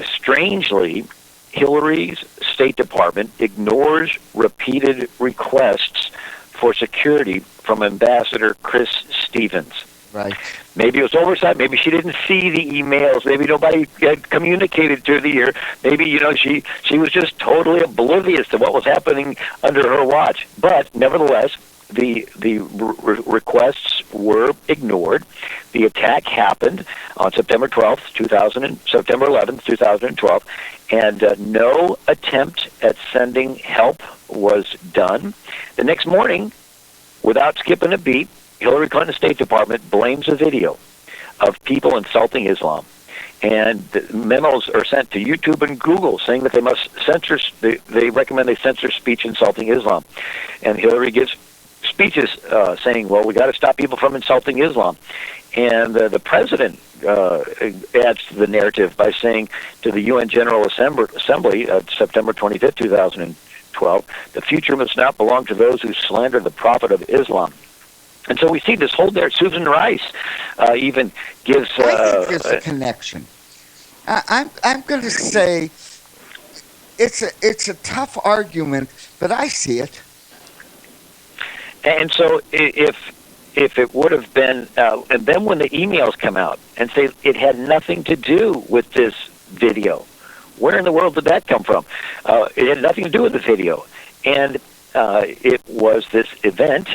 strangely, Hillary's State Department ignores repeated requests for security from Ambassador Chris Stevens. Right. Maybe it was oversight. Maybe she didn't see the emails. Maybe nobody had communicated to her. Maybe, she was just totally oblivious to what was happening under her watch. But nevertheless, the requests were ignored. The attack happened on September 11th, 2012, and no attempt at sending help was done. The next morning, without skipping a beat, Hillary Clinton's State Department blames a video of people insulting Islam. And the memos are sent to YouTube and Google saying that they must censor, they recommend they censor speech insulting Islam. And Hillary gives speeches saying, well, we got to stop people from insulting Islam. And the president adds to the narrative by saying to the UN General Assembly, September 25th, 2012, the future must not belong to those who slander the prophet of Islam. And so we see this whole there. Susan Rice even gives... I think there's a connection. I'm going to say it's a tough argument, but I see it. And so if it would have been... and then when the emails come out and say it had nothing to do with this video, where in the world did that come from? It had nothing to do with the video. And it was this event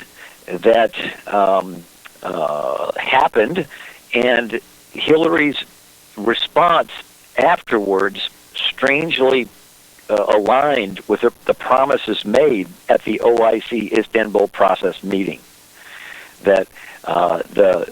that happened, and Hillary's response afterwards strangely aligned with the promises made at the OIC Istanbul process meeting. That the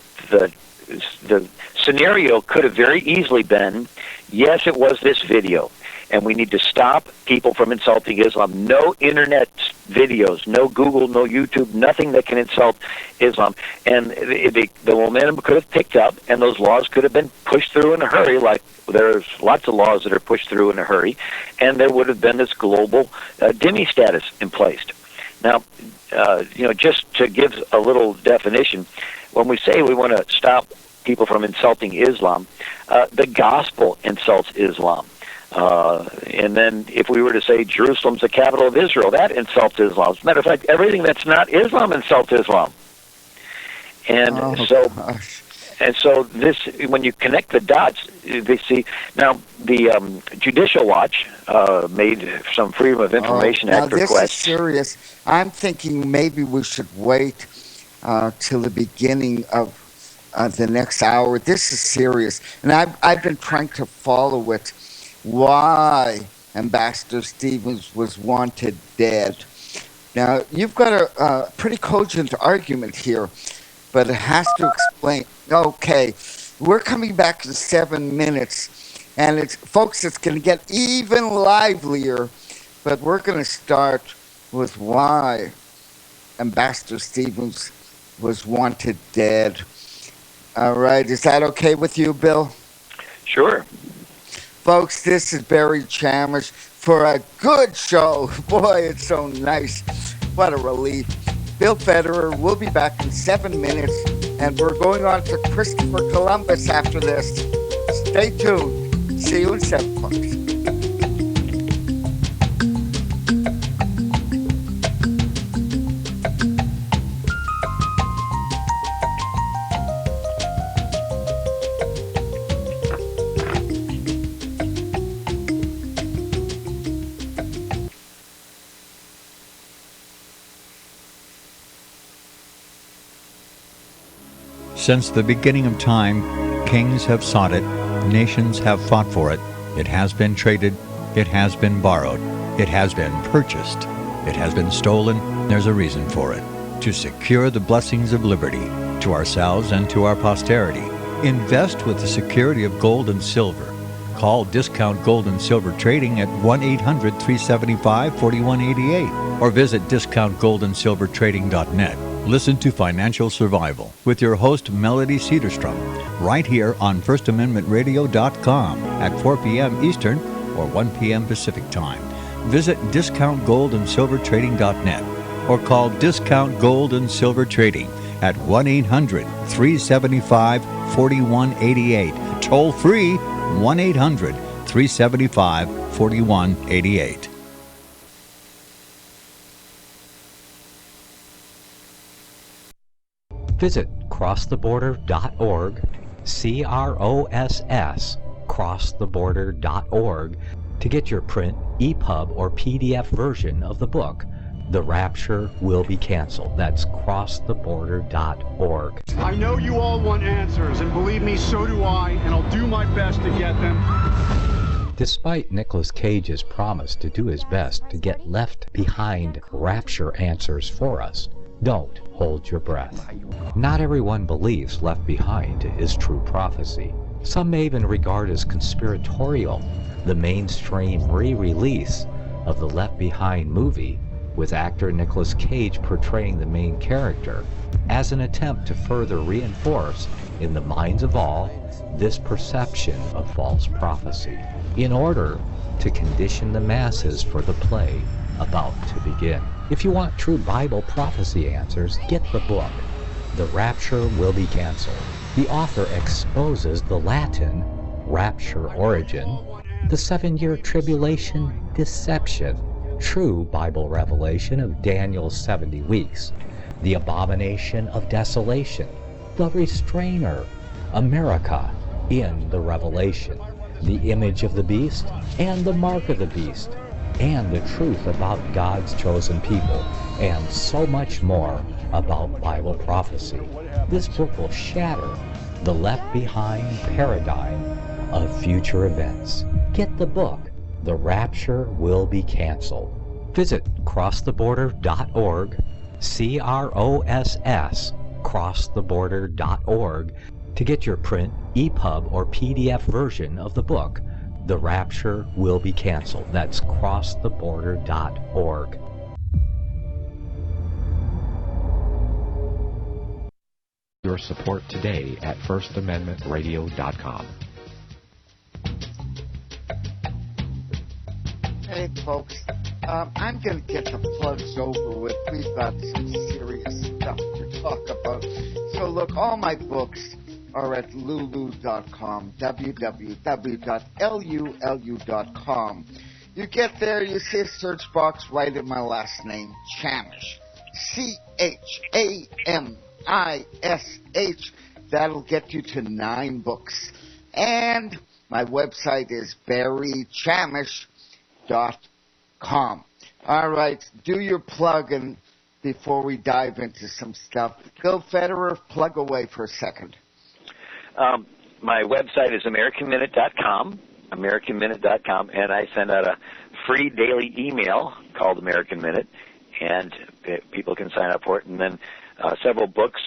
scenario could have very easily been, yes, it was this video, and we need to stop people from insulting Islam. No internet videos, no Google, no YouTube, nothing that can insult Islam. And the momentum could have picked up, and those laws could have been pushed through in a hurry, like there's lots of laws that are pushed through in a hurry, and there would have been this global dhimmi status in place. Now, just to give a little definition, when we say we want to stop people from insulting Islam, the gospel insults Islam. And then if we were to say Jerusalem's the capital of Israel, that insults Islam. As a matter of fact, everything that's not Islam insults Islam. And so this, when you connect the dots, they see. Now, the Judicial Watch made some Freedom of Information Act requests. Now, this is serious. I'm thinking maybe we should wait till the beginning of the next hour. This is serious. And I've been trying to follow it. Why Ambassador Stevens was wanted dead. Now, you've got a pretty cogent argument here, but it has to explain. Okay, we're coming back in 7 minutes, and it's going to get even livelier, but we're going to start with why Ambassador Stevens was wanted dead. All right, is that okay with you, Bill? Sure. Folks, this is Barry Chamish for a good show. Boy, it's so nice. What a relief. Bill Federer will be back in 7 minutes, and we're going on to Christopher Columbus after this. Stay tuned. See you in 7, folks. Since the beginning of time, kings have sought it, nations have fought for it. It has been traded, it has been borrowed, it has been purchased, it has been stolen. There's a reason for it. To secure the blessings of liberty to ourselves and to our posterity. Invest with the security of gold and silver. Call Discount Gold and Silver Trading at 1-800-375-4188 or visit discountgoldandsilvertrading.net. Listen to Financial Survival with your host, Melody Cedarstrom, right here on FirstAmendmentRadio.com at 4 p.m. Eastern, or 1 p.m. Pacific Time. Visit discountgoldandsilvertrading.net or call Discount Gold and Silver Trading at 1-800-375-4188. Toll free 1-800-375-4188. Visit crosstheborder.org, CROSS, crosstheborder.org, to get your print, EPUB, or PDF version of the book, The Rapture Will Be Canceled. That's crosstheborder.org. I know you all want answers, and believe me, so do I, and I'll do my best to get them. Despite Nicolas Cage's promise to do his best to get left behind rapture answers for us, don't hold your breath. Not everyone believes Left Behind is true prophecy. Some may even regard as conspiratorial the mainstream re-release of the Left Behind movie with actor Nicolas Cage portraying the main character as an attempt to further reinforce in the minds of all this perception of false prophecy in order to condition the masses for the play about to begin. If you want true Bible prophecy answers, get the book, The Rapture Will Be Canceled. The author exposes the Latin rapture origin, the 7-year tribulation deception, true Bible revelation of Daniel's 70 weeks, the abomination of desolation, the restrainer, America in the Revelation, the image of the beast and the mark of the beast, and the truth about God's chosen people, and so much more about Bible prophecy. This book will shatter the Left Behind paradigm of future events. Get the book, The Rapture Will Be Canceled. Visit crosstheborder.org, CROSS, crosstheborder.org, to get your print, EPUB, or PDF version of the book, The Rapture Will Be Canceled. That's crosstheborder.org. Your support today at FirstAmendmentRadio.com. Hey, folks, I'm going to get the plugs over with. We've got some serious stuff to talk about. So, look, all my books are at lulu.com, www.lulu.com. You get there, you see a search box, write in my last name, Chamish, Chamish. That'll get you to 9 books. And my website is barrychamish.com. All right, do your plug and before we dive into some stuff. Go, Federer, plug away for a second. My website is AmericanMinute.com, AmericanMinute.com, and I send out a free daily email called American Minute, and people can sign up for it. And then several books,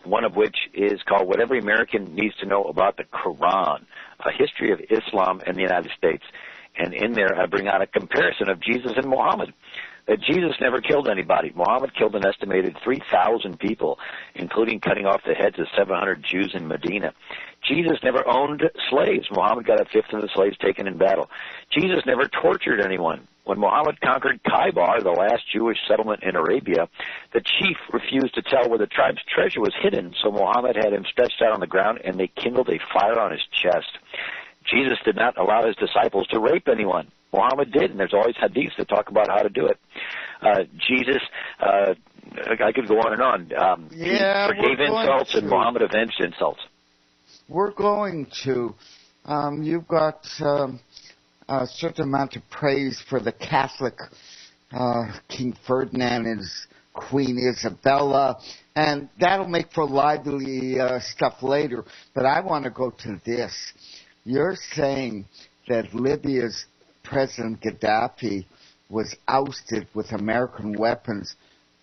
one of which is called What Every American Needs to Know About the Quran, A History of Islam in the United States. And in there I bring out a comparison of Jesus and Muhammad. That Jesus never killed anybody. Muhammad killed an estimated 3,000 people, including cutting off the heads of 700 Jews in Medina. Jesus never owned slaves. Muhammad got a fifth of the slaves taken in battle. Jesus never tortured anyone. When Muhammad conquered Khaybar, the last Jewish settlement in Arabia, the chief refused to tell where the tribe's treasure was hidden, so Muhammad had him stretched out on the ground and they kindled a fire on his chest. Jesus did not allow his disciples to rape anyone. Muhammad did, and there's always hadiths that talk about how to do it. Jesus, I could go on and on. He forgave insults, and Muhammad avenged insults. We're going to. You've got a certain amount of praise for the Catholic King Ferdinand and his Queen Isabella, and that'll make for lively stuff later. But I want to go to this. You're saying that Libya's President Gaddafi was ousted with American weapons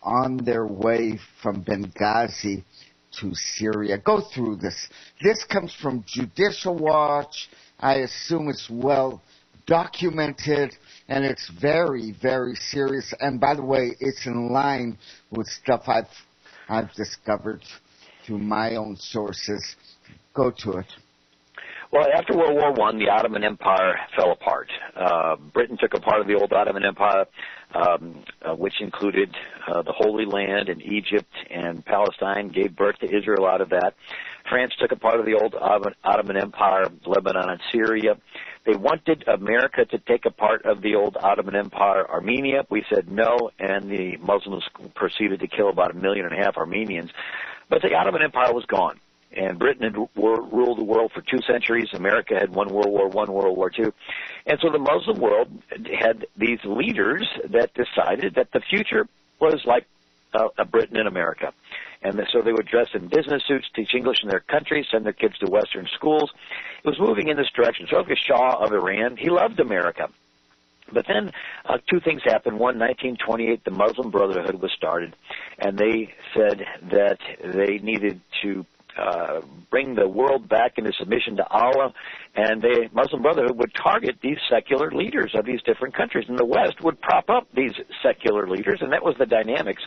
on their way from Benghazi to Syria. Go through this. This comes from Judicial Watch. I assume it's well documented, and it's very, very serious. And by the way, it's in line with stuff I've discovered through my own sources. Go to it. Well, after World War I, the Ottoman Empire fell apart. Britain took a part of the old Ottoman Empire, which included the Holy Land and Egypt and Palestine, gave birth to Israel out of that. France took a part of the old Ottoman Empire, Lebanon and Syria. They wanted America to take a part of the old Ottoman Empire, Armenia. We said no, and the Muslims proceeded to kill about 1.5 million Armenians. But the Ottoman Empire was gone. And Britain had ruled the world for 2 centuries. America had won World War I, World War II. And so the Muslim world had these leaders that decided that the future was like Britain and America. And so they would dress in business suits, teach English in their country, send their kids to Western schools. It was moving in this direction. So the Shah of Iran, he loved America. But then 2 things happened. One, 1928, the Muslim Brotherhood was started, and they said that they needed to bring the world back into submission to Allah, and the Muslim Brotherhood would target these secular leaders of these different countries, and the West would prop up these secular leaders, and that was the dynamics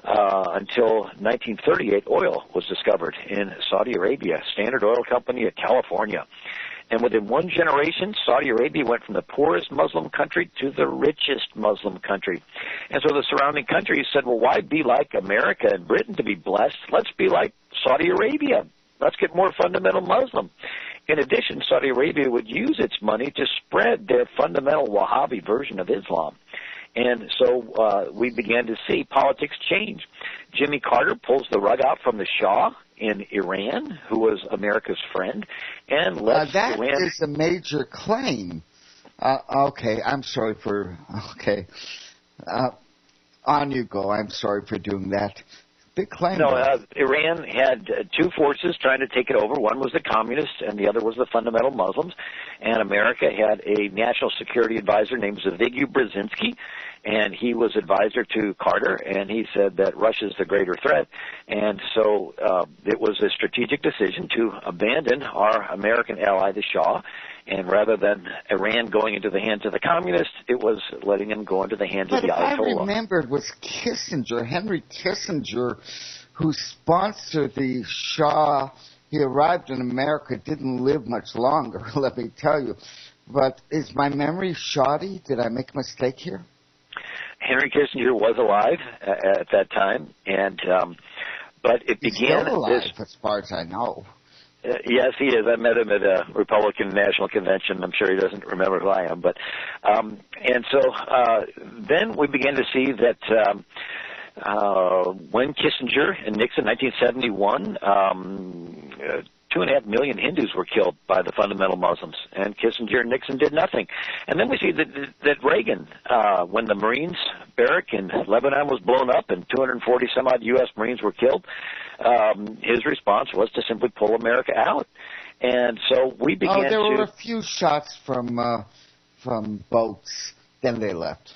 until 1938. Oil was discovered in Saudi Arabia, Standard Oil Company of California. And within 1 generation, Saudi Arabia went from the poorest Muslim country to the richest Muslim country. And so the surrounding countries said, well, why be like America and Britain to be blessed? Let's be like Saudi Arabia. Let's get more fundamental Muslim. In addition, Saudi Arabia would use its money to spread their fundamental Wahhabi version of Islam. And so we began to see politics change. Jimmy Carter pulls the rug out from the Shah in Iran, who was America's friend, and lets Iran... That is a major claim. Okay, I'm sorry for... Okay. On you go. I'm sorry for doing that. Big claim. No, Iran had 2 forces trying to take it over. One was the communists, and the other was the fundamental Muslims. And America had a national security advisor named Zbigniew Brzezinski, and he was advisor to Carter, and he said that Russia's the greater threat. And so it was a strategic decision to abandon our American ally, the Shah, and rather than Iran going into the hands of the communists, it was letting them go into the hands of the Ayatollah. But I remember it was Kissinger, Henry Kissinger, who sponsored the Shah. He arrived in America, didn't live much longer, let me tell you. But is my memory shoddy? Did I make a mistake here? Henry Kissinger was alive at that time, and but it began... He's still alive, as far as I know. Yes, he is. I met him at a Republican National Convention. I'm sure he doesn't remember who I am. But and so then we began to see that when Kissinger and Nixon, 1971, 2.5 million Hindus were killed by the fundamental Muslims, and Kissinger and Nixon did nothing. And then we see that Reagan, when the Marines barrack in Lebanon was blown up and 240 some odd U.S. Marines were killed, his response was to simply pull America out. And so we began to... there were a few shots from boats, then they left.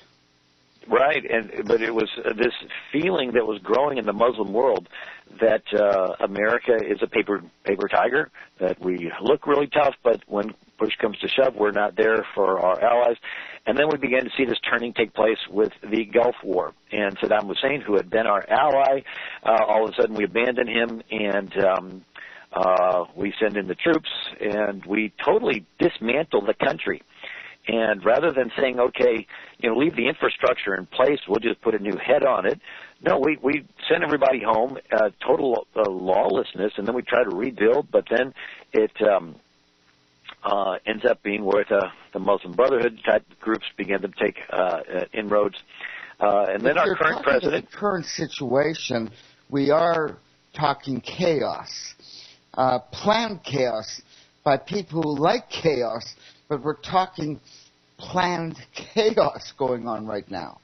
Right, but it was this feeling that was growing in the Muslim world that America is a paper tiger, that we look really tough, but when push comes to shove, we're not there for our allies. And then we began to see this turning take place with the Gulf War. And Saddam Hussein, who had been our ally, all of a sudden we abandoned him, and we send in the troops, and we totally dismantle the country. And rather than saying, okay, leave the infrastructure in place, we'll just put a new head on it. No, we send everybody home, total lawlessness, and then we try to rebuild, but then it ends up being where the Muslim Brotherhood type groups begin to take inroads. And then our current president... The current situation, we are talking chaos, planned chaos by people who like chaos, but we're talking planned chaos going on right now.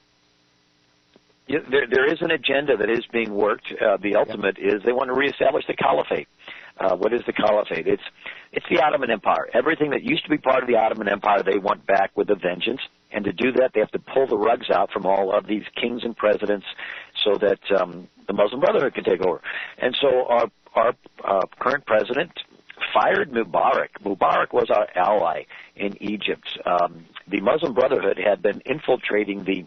Yeah, there is an agenda that is being worked. The ultimate is they want to reestablish the caliphate. What is the caliphate? It's the Ottoman Empire. Everything that used to be part of the Ottoman Empire, they want back with a vengeance. And to do that, they have to pull the rugs out from all of these kings and presidents so that the Muslim Brotherhood can take over. And so our current president fired Mubarak. Mubarak was our ally in Egypt. The Muslim Brotherhood had been infiltrating the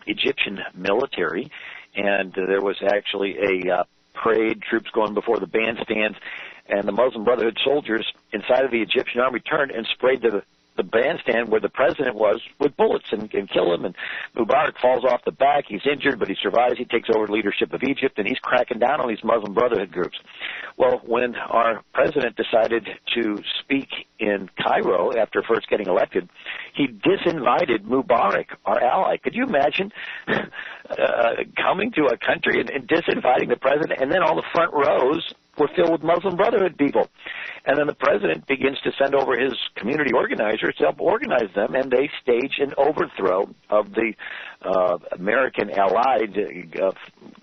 Egyptian military, and there was actually a parade, troops going before the bandstands, and the Muslim Brotherhood soldiers inside of the Egyptian army turned and sprayed the bandstand where the president was with bullets and kill him. And Mubarak falls off the back. He's injured, but he survives. He takes over leadership of Egypt, and he's cracking down on these Muslim Brotherhood groups. Well, when our president decided to speak in Cairo after first getting elected, he disinvited Mubarak, our ally. Could you imagine coming to a country and disinviting the president, and then all the front rows were filled with Muslim Brotherhood people? And then the president begins to send over his community organizers to help organize them, and they stage an overthrow of the American allied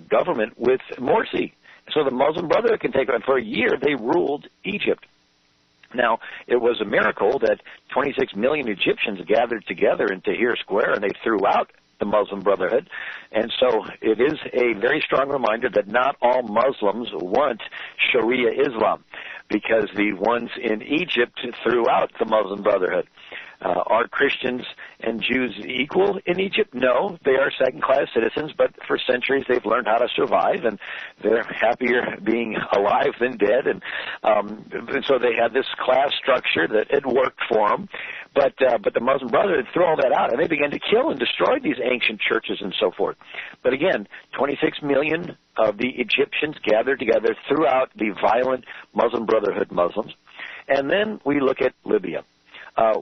government with Morsi. So the Muslim Brotherhood can take on. For a year, they ruled Egypt. Now, it was a miracle that 26 million Egyptians gathered together in Tahrir Square, and they threw out the Muslim Brotherhood. And so it is a very strong reminder that not all Muslims want Sharia Islam, because the ones in Egypt threw out the Muslim Brotherhood. Are Christians and Jews equal in Egypt? No, they are second-class citizens, but for centuries they've learned how to survive, and they're happier being alive than dead, and so they had this class structure that it worked for them. But the Muslim Brotherhood threw all that out, and they began to kill and destroy these ancient churches and so forth. But again, 26 million of the Egyptians gathered together throughout the violent Muslim Brotherhood Muslims. And then we look at Libya.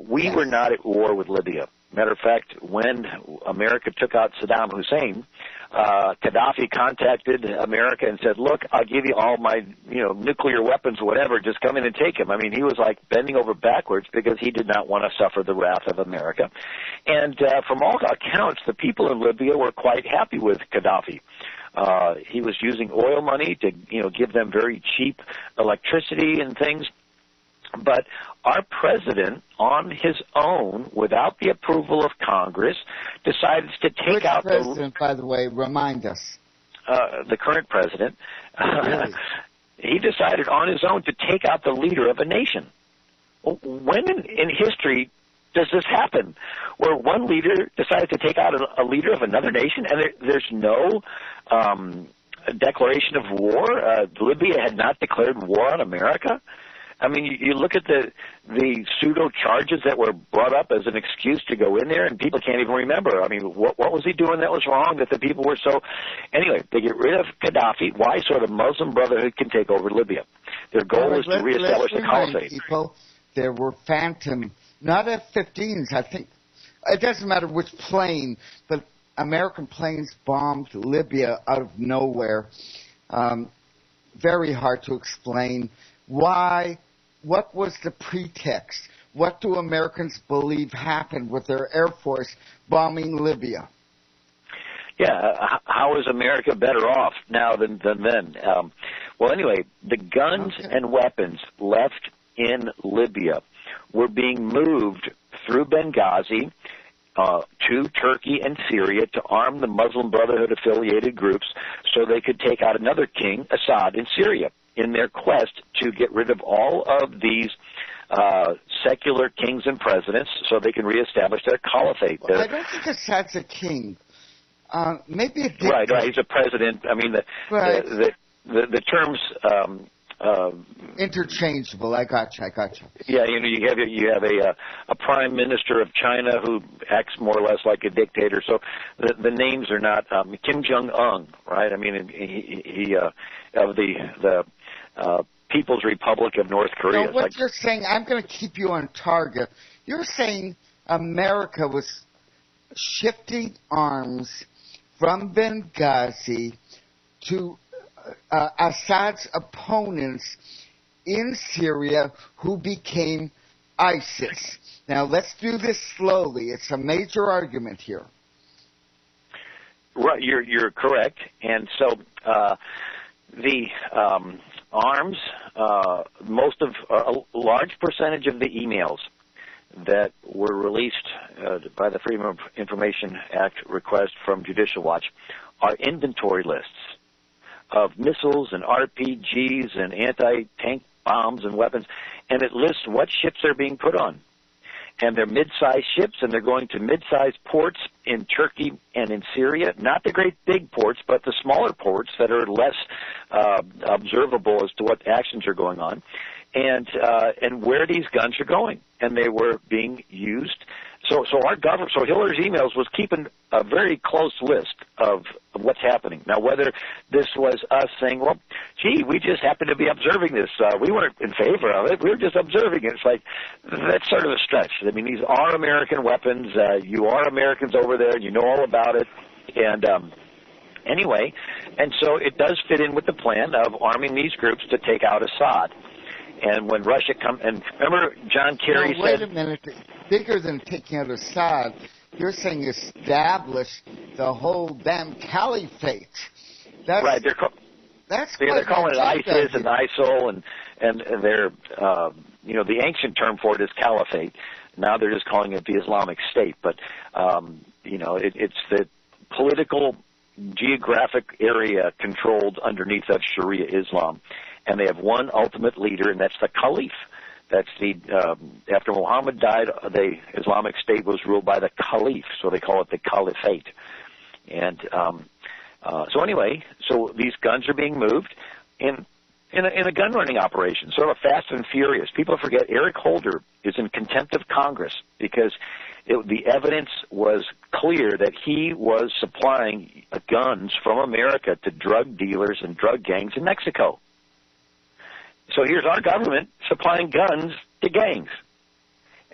We were not at war with Libya. Matter of fact, when America took out Saddam Hussein, Gaddafi contacted America and said, "Look, I'll give you all my, nuclear weapons, whatever. Just come in and take them." I mean, he was like bending over backwards because he did not want to suffer the wrath of America. And from all accounts, the people in Libya were quite happy with Gaddafi. He was using oil money to, give them very cheap electricity and things. But our president, on his own, without the approval of Congress, decided to take out the president, by the way, remind us. The current president. Really? He decided on his own to take out the leader of a nation. When in history does this happen, where one leader decides to take out a leader of another nation, and there's no declaration of war? Libya had not declared war on America. I mean, you look at the pseudo charges that were brought up as an excuse to go in there, and people can't even remember. I mean, what was he doing that was wrong that the people were so... Anyway, they get rid of Gaddafi. Why? So the Muslim Brotherhood can take over Libya. Their goal is to reestablish the caliphate. People, there were phantom, not F-15s, I think. It doesn't matter which plane, but American planes bombed Libya out of nowhere. Very hard to explain. Why? What was the pretext? What do Americans believe happened with their Air Force bombing Libya? Yeah, how is America better off now than then? Well, anyway, the guns and weapons left in Libya were being moved through Benghazi to Turkey and Syria to arm the Muslim Brotherhood-affiliated groups so they could take out another king, Assad, in Syria, in their quest to get rid of all of these secular kings and presidents so they can reestablish their caliphate. Well, I don't think Assad's a king. Maybe a dictator. Right, he's a president. I mean, the terms... interchangeable. I got you. Yeah, you have a prime minister of China who acts more or less like a dictator. So the names are not Kim Jong-un, right? I mean, he of the People's Republic of North Korea. So what you're saying, I'm going to keep you on target. You're saying America was shifting arms from Benghazi to Assad's opponents in Syria who became ISIS. Now, let's do this slowly. It's a major argument here. Right, you're correct. And so the arms, a large percentage of the emails that were released by the Freedom of Information Act request from Judicial Watch are inventory lists of missiles and RPGs and anti-tank bombs and weapons, and it lists what ships they're being put on. and they're mid-sized ships, and they're going to mid-sized ports in Turkey and in Syria. Not the great big ports, but the smaller ports that are less observable as to what actions are going on, and where these guns are going. And they were being used. So Hillary's emails was keeping a very close list of what's happening. Now, whether this was us saying, well, gee, we just happen to be observing this. We weren't in favor of it. We were just observing it. It's like, that's sort of a stretch. I mean, these are American weapons. You are Americans over there. You know all about it. And anyway, and so it does fit in with the plan of arming these groups to take out Assad. And when Russia comes, and remember John Kerry said... Wait a minute. Bigger than taking out Assad, you're saying establish the whole damn caliphate. That's, right. They're calling it ISIS and ISIL, and they're, the ancient term for it is caliphate. Now they're just calling it the Islamic State. But, it's the political geographic area controlled underneath of Sharia Islam. And they have one ultimate leader, and that's the Caliph. That's after Muhammad died, the Islamic State was ruled by the Caliph, so they call it the Caliphate. And so these guns are being moved in a gun running operation, sort of fast and furious. People forget Eric Holder is in contempt of Congress because the evidence was clear that he was supplying guns from America to drug dealers and drug gangs in Mexico. So here's our government supplying guns to gangs.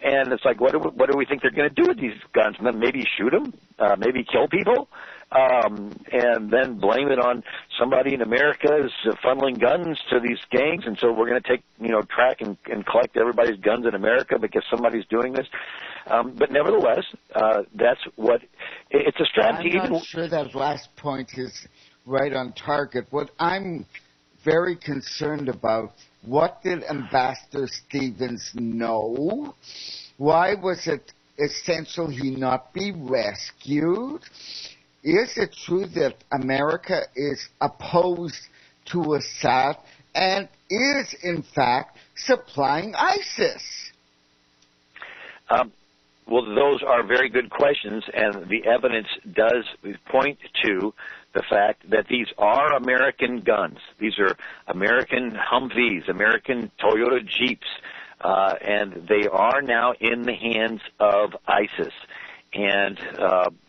And it's like, what do we think they're going to do with these guns? Maybe shoot them? Maybe kill people? And then blame it on somebody in America is funneling guns to these gangs, and so we're going to take, track and collect everybody's guns in America because somebody's doing this. But nevertheless, that's what... It's a strategy. I'm not sure that last point is right on target. What I'm very concerned about, what did Ambassador Stevens know? Why was it essential he not be rescued? Is it true that America is opposed to Assad and is, in fact, supplying ISIS? Well, those are very good questions, and the evidence does point to the fact that these are American guns. These are American Humvees, American Toyota Jeeps, and they are now in the hands of ISIS. And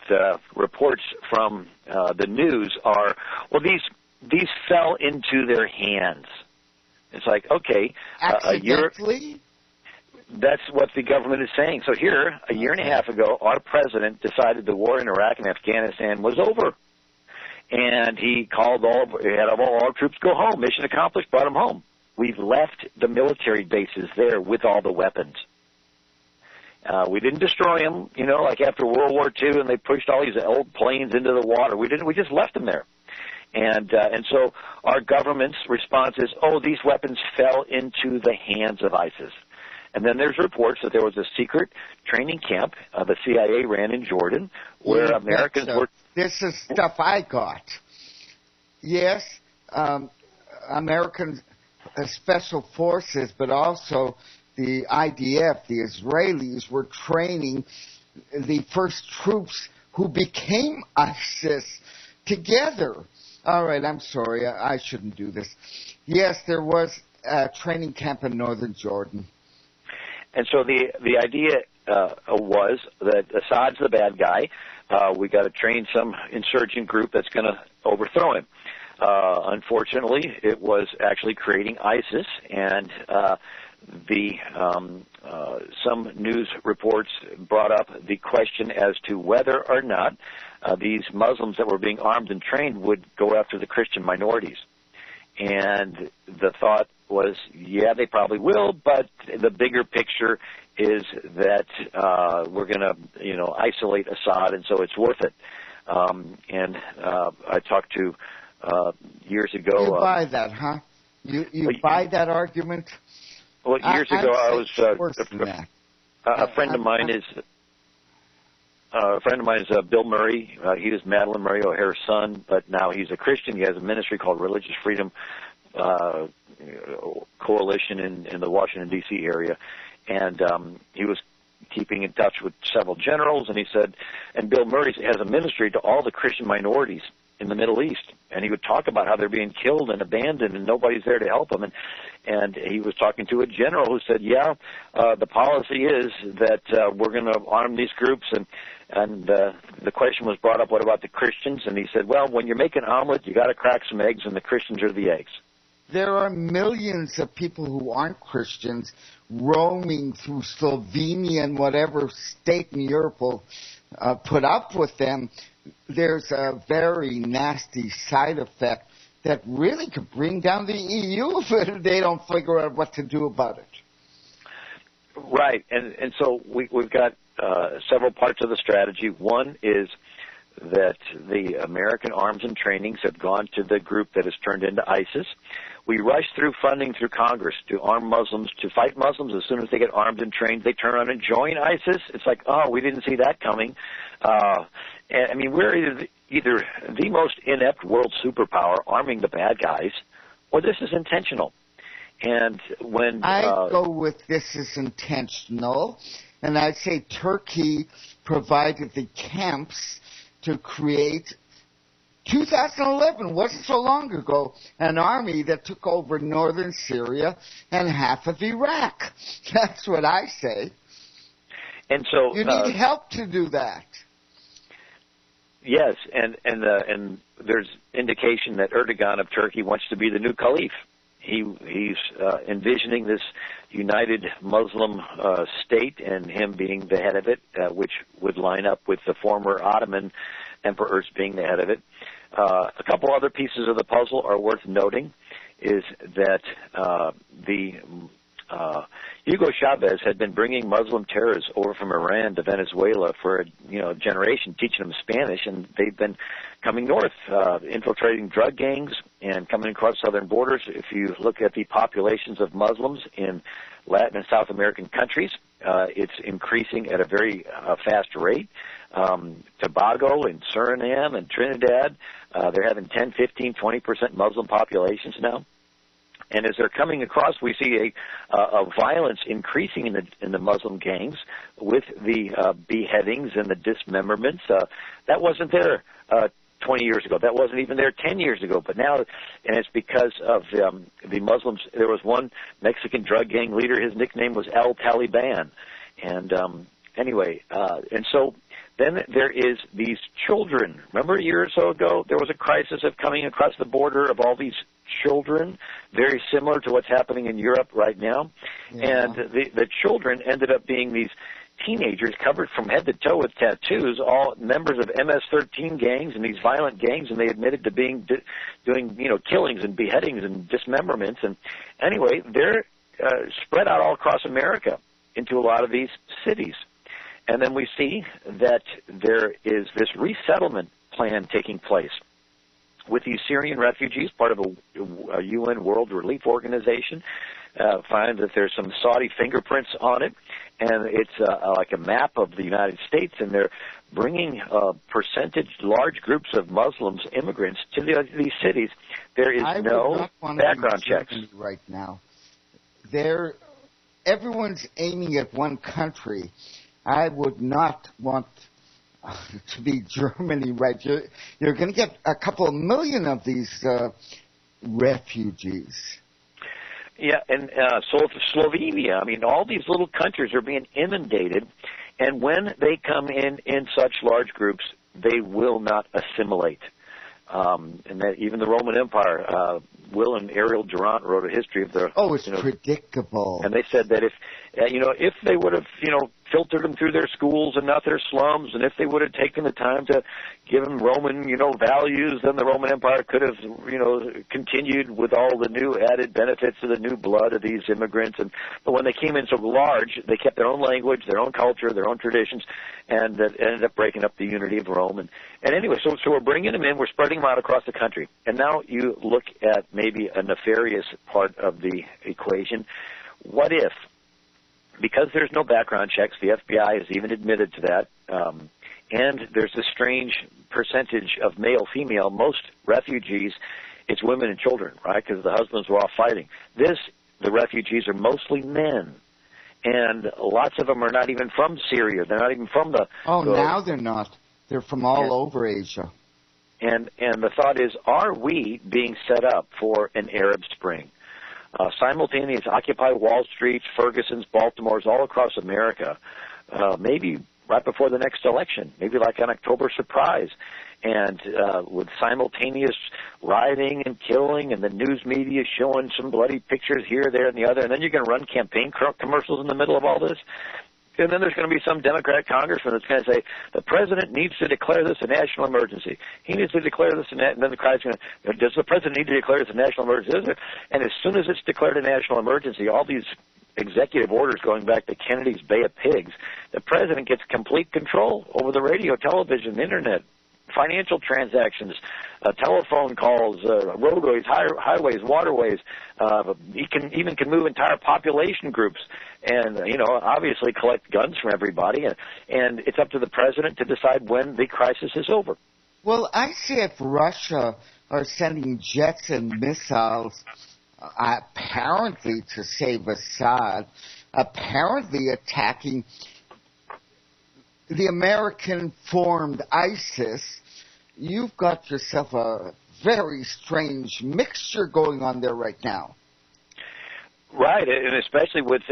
the reports from the news are, well, these fell into their hands. It's like, okay, accidentally? That's what the government is saying. So here, a year and a half ago, our president decided the war in Iraq and Afghanistan was over. And he had all our troops go home. Mission accomplished, brought them home. We've left the military bases there with all the weapons. We didn't destroy them, like after World War II, and they pushed all these old planes into the water. We just left them there. And so our government's response is, these weapons fell into the hands of ISIS. And then there's reports that there was a secret training camp the CIA ran in Jordan where Americans were... This is stuff I got. Yes, American special forces, but also the IDF, the Israelis, were training the first troops who became ISIS together. All right, I'm sorry. I shouldn't do this. Yes, there was a training camp in northern Jordan. And so the idea was that Assad's the bad guy. We got to train some insurgent group that's going to overthrow him. Unfortunately, it was actually creating ISIS, and some news reports brought up the question as to whether or not these Muslims that were being armed and trained would go after the Christian minorities. And the thought was, yeah, they probably will, but the bigger picture is that we're going to, isolate Assad, and so it's worth it. And I talked to years ago. You buy that, huh? You buy that argument? Well, years ago, I was a friend of mine is. A friend of mine is Bill Murray. He is Madeline Murray O'Hare's son, but now he's a Christian. He has a ministry called Religious Freedom Coalition in the Washington, D.C. area. And he was keeping in touch with several generals, and he said, and Bill Murray has a ministry to all the Christian minorities in the Middle East, and he would talk about how they're being killed and abandoned and nobody's there to help them. And he was talking to a general who said, the policy is that we're going to arm these groups, and the question was brought up, what about the Christians? And he said, well, when you're making omelet, you got to crack some eggs, and the Christians are the eggs. There are millions of people who aren't Christians roaming through Slovenia and whatever state in Europe will put up with them. There's a very nasty side effect that really could bring down the EU if they don't figure out what to do about it. Right, and so we've got several parts of the strategy. One is that the American arms and trainings have gone to the group that has turned into ISIS. We rush through funding through Congress to arm Muslims, to fight Muslims. As soon as they get armed and trained, they turn around and join ISIS. It's like, oh, we didn't see that coming. I mean, we're either the most inept world superpower arming the bad guys, or this is intentional. And when I go with this is intentional, and I'd say Turkey provided the camps to create 2011, wasn't so long ago, an army that took over northern Syria and half of Iraq. That's what I say. And so you need help to do that. Yes, and there's indication that Erdogan of Turkey wants to be the new caliph. He's envisioning this united Muslim state and him being the head of it, which would line up with the former Ottoman emperors being the head of it. A couple other pieces of the puzzle are worth noting is that Hugo Chavez had been bringing Muslim terrorists over from Iran to Venezuela for a generation, teaching them Spanish, and they've been coming north, infiltrating drug gangs and coming across southern borders. If you look at the populations of Muslims in Latin and South American countries, it's increasing at a very fast rate. Tobago and Suriname and Trinidad, they're having 10, 15, 20% Muslim populations now. And as they're coming across, we see a violence increasing in the Muslim gangs with the beheadings and the dismemberments. That wasn't there 20 years ago. That wasn't even there 10 years ago. But now, and it's because of the Muslims. There was one Mexican drug gang leader. His nickname was El Taliban. And anyway, and so then there is these children. Remember a year or so ago, there was a crisis of coming across the border of all these children, very similar to what's happening in Europe right now. Yeah. And the children ended up being these teenagers covered from head to toe with tattoos, all members of MS-13 gangs and these violent gangs, and they admitted to being doing killings and beheadings and dismemberments. And anyway, they're spread out all across America into a lot of these cities. And then we see that there is this resettlement plan taking place with these Syrian refugees, part of a UN World Relief Organization. Find that there's some Saudi fingerprints on it, and it's like a map of the United States, and they're bringing large groups of Muslims, immigrants, to these cities. There is no background checks right now. Everyone's aiming at one country. I would not want to be Germany, right? You're going to get a couple of million of these refugees. Yeah, and so Slovenia, I mean, all these little countries are being inundated, and when they come in such large groups, they will not assimilate. And that even the Roman Empire, Will and Ariel Durant wrote a history of their... Oh, it's predictable. And they said that if they would have, filtered them through their schools and not their slums, and if they would have taken the time to give them Roman, values, then the Roman Empire could have, continued with all the new added benefits of the new blood of these immigrants. But when they came in so large, they kept their own language, their own culture, their own traditions, and that ended up breaking up the unity of Rome. And anyway, so we're bringing them in, we're spreading them out across the country. And now you look at maybe a nefarious part of the equation. What if, because there's no background checks, the FBI has even admitted to that, and there's a strange percentage of male-female, most refugees, it's women and children, right, because the husbands were off fighting. The refugees are mostly men, and lots of them are not even from Syria. They're not even from the... Now they're not. They're from all over Asia. And the thought is, are we being set up for an Arab Spring? Simultaneous Occupy Wall Streets, Ferguson's, Baltimore's, all across America, maybe right before the next election, maybe like an October surprise, and with simultaneous rioting and killing, and the news media showing some bloody pictures here, there, and the other, and then you're going to run campaign commercials in the middle of all this. And then there's going to be some Democrat congressman that's going to say, the president needs to declare this a national emergency. He needs to declare this, and then the crowd's going to, does the president need to declare this a national emergency? And as soon as it's declared a national emergency, all these executive orders going back to Kennedy's Bay of Pigs, the president gets complete control over the radio, television, internet, financial transactions, telephone calls, roadways, highways, waterways. He can move entire population groups, and obviously collect guns from everybody. And it's up to the president to decide when the crisis is over. Well, I see if Russia are sending jets and missiles, apparently to save Assad, apparently attacking the American-formed ISIS, you've got yourself a very strange mixture going on there right now. Right, and especially with,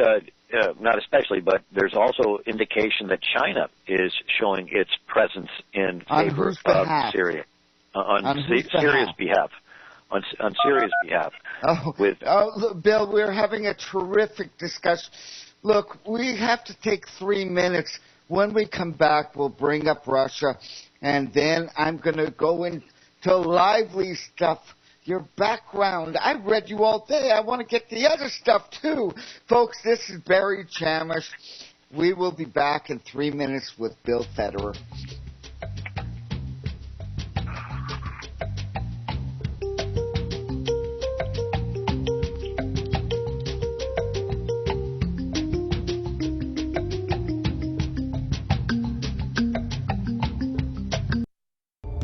not especially, but there's also indication that China is showing its presence in favor of Syria. On Syria's behalf. On Syria's behalf. Look, Bill, we're having a terrific discussion. Look, we have to take 3 minutes. When we come back, we'll bring up Russia, and then I'm going to go into lively stuff, your background. I read you all day. I want to get the other stuff, too. Folks, this is Barry Chamish. We will be back in 3 minutes with Bill Federer.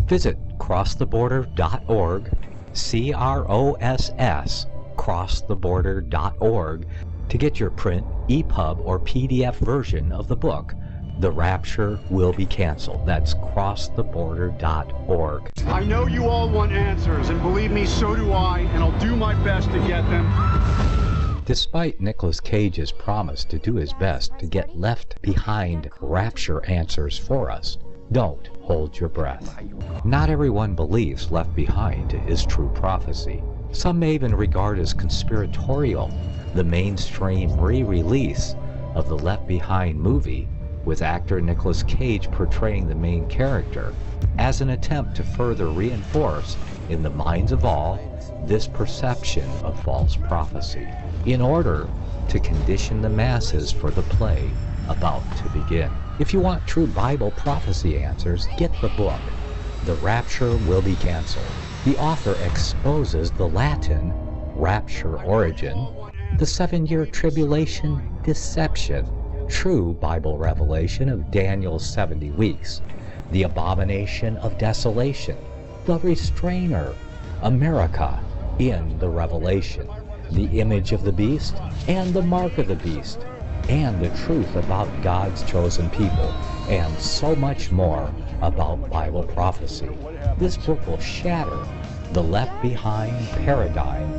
Visit crosstheborder.org, C-R-O-S-S, crosstheborder.org, to get your print, EPUB, or PDF version of the book, The Rapture Will Be Canceled. That's crosstheborder.org. I know you all want answers, and believe me, so do I, and I'll do my best to get them. Despite Nicolas Cage's promise to do his best to get left behind rapture answers for us, don't hold your breath. Not everyone believes Left Behind is true prophecy. Some may even regard as conspiratorial the mainstream re-release of the Left Behind movie with actor Nicolas Cage portraying the main character as an attempt to further reinforce in the minds of all this perception of false prophecy in order to condition the masses for the play about to begin. If you want true Bible prophecy answers, get the book, The Rapture Will Be Canceled. The author exposes the Latin rapture origin, the 7-year tribulation deception, true Bible revelation of Daniel's 70 weeks, the abomination of desolation, the restrainer, America in the Revelation, the image of the beast and the mark of the beast, and the truth about God's chosen people, and so much more about Bible prophecy. This book will shatter the Left Behind paradigm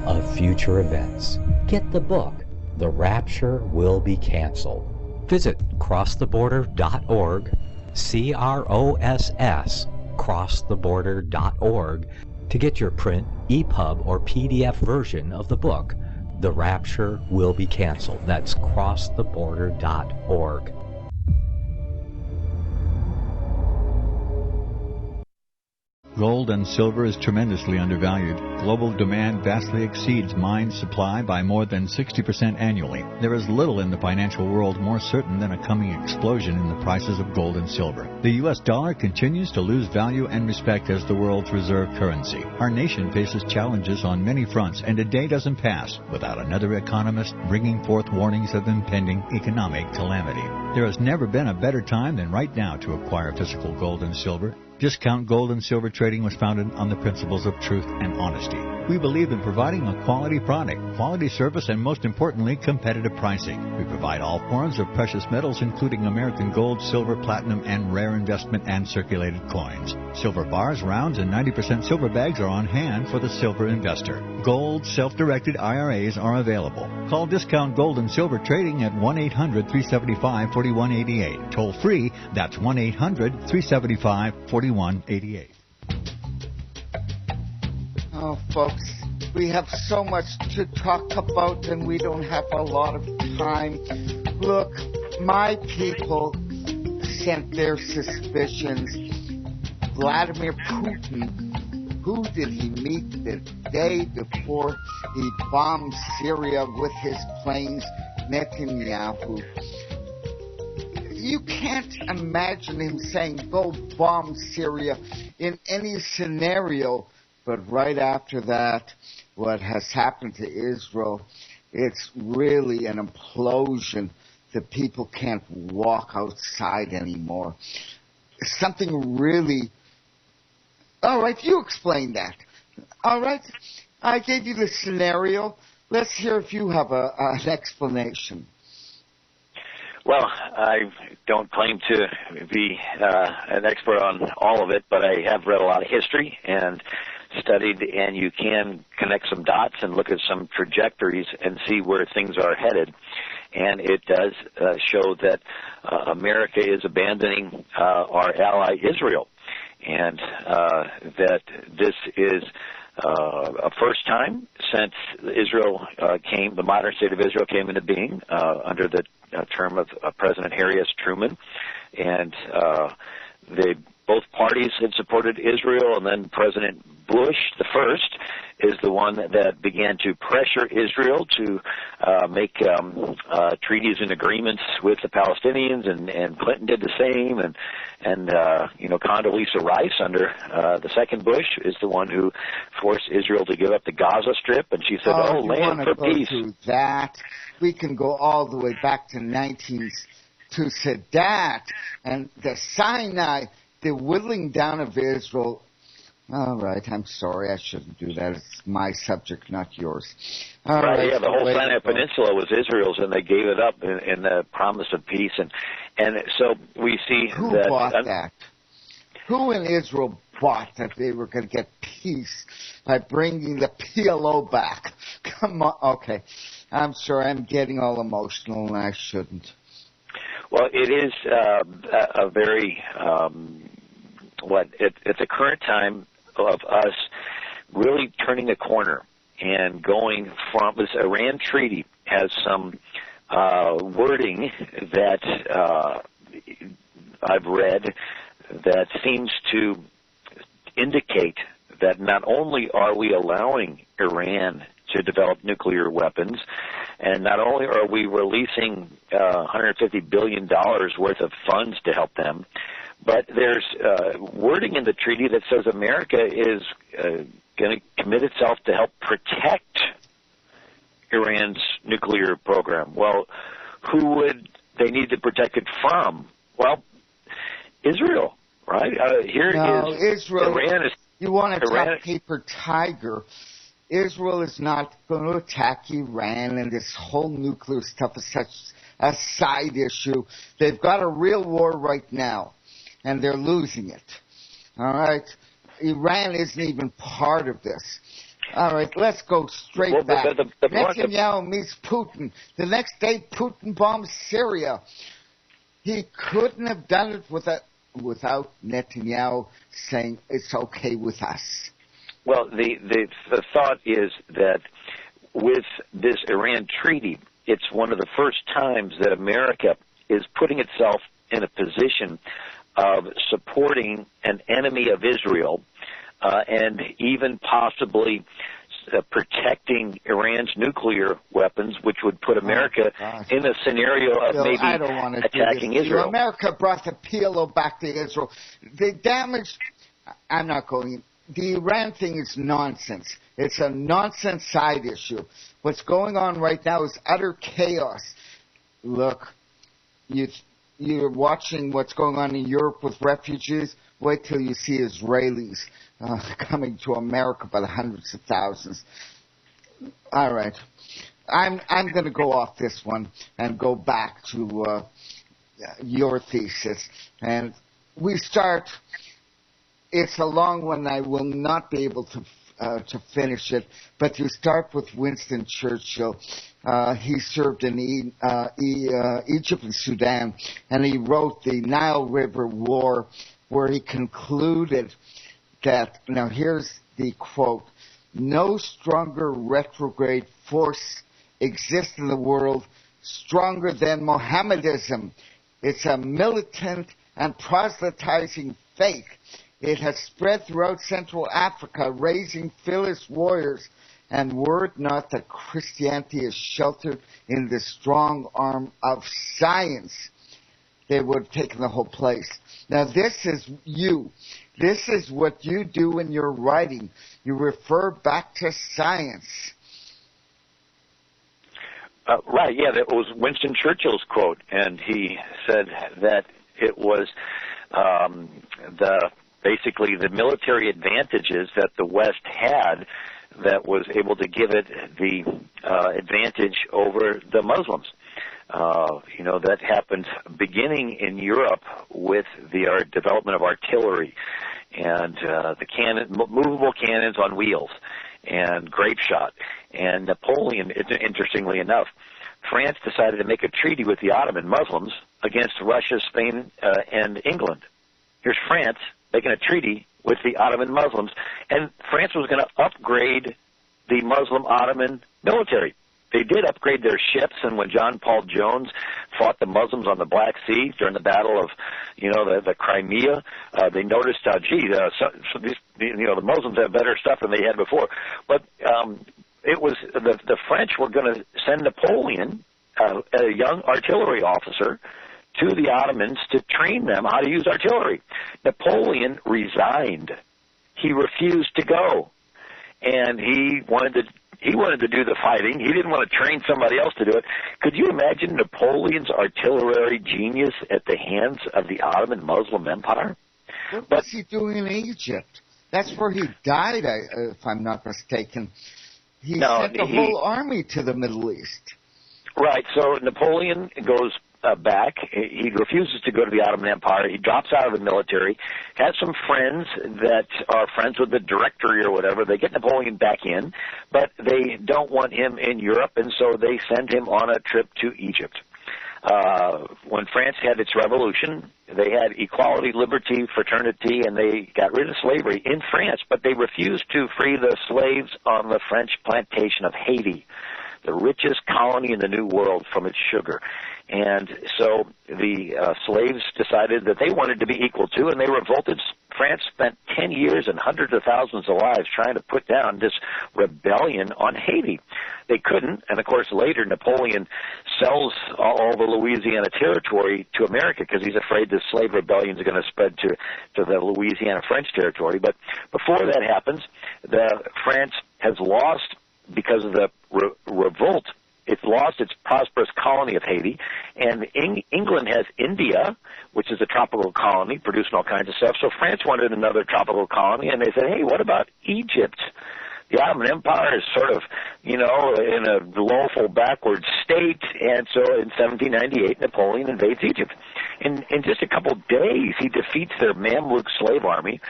of future events. Get the book, The Rapture Will Be Canceled. Visit crosstheborder.org, C-R-O-S-S, crosstheborder.org, to get your print, EPUB, or PDF version of the book, The Rapture Will Be Canceled. That's crosstheborder.org. Gold and silver is tremendously undervalued. Global demand vastly exceeds mine supply by more than 60% annually. There is little in the financial world more certain than a coming explosion in the prices of gold and silver. The U.S. dollar continues to lose value and respect as the world's reserve currency. Our nation faces challenges on many fronts, and a day doesn't pass without another economist bringing forth warnings of impending economic calamity. There has never been a better time than right now to acquire physical gold and silver. Discount Gold and Silver Trading was founded on the principles of truth and honesty. We believe in providing a quality product, quality service, and most importantly, competitive pricing. We provide all forms of precious metals, including American gold, silver, platinum, and rare investment and circulated coins. Silver bars, rounds, and 90% silver bags are on hand for the silver investor. Gold self-directed IRAs are available. Call Discount Gold and Silver Trading at 1-800-375-4188. Toll free, that's 1-800-375-4188. Oh, folks, we have so much to talk about and we don't have a lot of time. Look, my people sent their suspicions. Vladimir Putin, who did he meet the day before he bombed Syria with his planes? Netanyahu. You can't imagine him saying, go bomb Syria in any scenario. But right after that, what has happened to Israel, it's really an implosion. The people can't walk outside anymore. Something really... All right, you explain that. All right, I gave you the scenario. Let's hear if you have an explanation. Well, I don't claim to be an expert on all of it, but I have read a lot of history and studied, and you can connect some dots and look at some trajectories and see where things are headed. And it does show that America is abandoning our ally Israel, and that this is a first time since the modern state of Israel came into being under the term of President Harry S. Truman, and both parties had supported Israel, and then President Bush, the first, is the one that began to pressure Israel to make treaties and agreements with the Palestinians, and Clinton did the same, and Condoleezza Rice under the second Bush is the one who forced Israel to give up the Gaza Strip, and she said, land for peace. To that, we can go all the way back to to Sadat and the Sinai, the whittling down of Israel. All right, I'm sorry, I shouldn't do that. It's my subject, not yours. All right, yeah, the whole Sinai Peninsula was Israel's, and they gave it up in the promise of peace. And so we see Who that... bought that? Who in Israel bought that they were going to get peace by bringing the PLO back? Come on, okay. I'm sorry, I'm getting all emotional, and I shouldn't. Well, it is a very... It's a current time of us really turning a corner and going from this Iran treaty has some wording that I've read that seems to indicate that not only are we allowing Iran to develop nuclear weapons, and not only are we releasing $150 billion worth of funds to help them, but there's wording in the treaty that says America is going to commit itself to help protect Iran's nuclear program. Well, who would they need to protect it from? Well, Israel, right? Israel. Iran is. You want to talk paper tiger? Israel is not going to attack Iran, and this whole nuclear stuff is such a side issue. They've got a real war right now, and they're losing it. All right? Iran isn't even part of this. All right, let's go straight back. Netanyahu meets Putin. The next day, Putin bombs Syria. He couldn't have done it without Netanyahu saying it's okay with us. Well, the thought is that with this Iran treaty, it's one of the first times that America is putting itself in a position of supporting an enemy of Israel and even possibly protecting Iran's nuclear weapons, which would put America in a scenario of maybe attacking Israel. America brought the PLO back to Israel. The damage, I'm not going... The Iran thing is nonsense. It's a nonsense side issue. What's going on right now is utter chaos. Look, you're watching what's going on in Europe with refugees, wait till you see Israelis coming to America by the hundreds of thousands. All right. I'm going to go off this one and go back to your thesis. And we start, it's a long one. I will not be able to finish it, but you start with Winston Churchill. He served in Egypt and Sudan, and he wrote the Nile River War, where he concluded that, now here's the quote, "No stronger retrograde force exists in the world stronger than Mohammedism. It's a militant and proselytizing faith. It has spread throughout Central Africa, raising fearless warriors, and were it not that Christianity is sheltered in the strong arm of science, they would have taken the whole place." Now, this is you. This is what you do in your writing. You refer back to science. Right, yeah, that was Winston Churchill's quote, and he said that it was basically the military advantages that the West had that was able to give it the advantage over the Muslims. That happened beginning in Europe with the development of artillery and the movable cannons on wheels and grape shot. And Napoleon, interestingly enough, France decided to make a treaty with the Ottoman Muslims against Russia, Spain, and England. Here's France making a treaty with the Ottoman Muslims, and France was going to upgrade the Muslim Ottoman military. They did upgrade their ships, and when John Paul Jones fought the Muslims on the Black Sea during the Battle of, the Crimea, they noticed, the Muslims have better stuff than they had before. But it was the French were going to send Napoleon, a young artillery officer, to the Ottomans to train them how to use artillery. Napoleon resigned. He refused to go, and he wanted to do the fighting. He didn't want to train somebody else to do it. Could you imagine Napoleon's artillery genius at the hands of the Ottoman Muslim Empire? What was he doing in Egypt? That's where he died, if I'm not mistaken. He sent the whole army to the Middle East. Right, so Napoleon goes back. He refuses to go to the Ottoman Empire. He drops out of the military, has some friends that are friends with the directory or whatever. They get Napoleon back in, but they don't want him in Europe, and so they send him on a trip to Egypt. When France had its revolution, they had equality, liberty, fraternity, and they got rid of slavery in France, but they refused to free the slaves on the French plantation of Haiti, the richest colony in the New World, from its sugar. And so the slaves decided that they wanted to be equal to, and they revolted. France spent 10 years and hundreds of thousands of lives trying to put down this rebellion on Haiti. They couldn't, and of course later Napoleon sells all the Louisiana territory to America because he's afraid the slave rebellion is going to spread to the Louisiana French territory. But before that happens, France has lost, because of the revolt, it's lost its prosperous colony of Haiti, and England has India, which is a tropical colony, producing all kinds of stuff. So France wanted another tropical colony, and they said, hey, what about Egypt? The Ottoman Empire is sort of, in a lawful backward state, and so in 1798, Napoleon invades Egypt. In just a couple of days, he defeats their Mamluk slave army.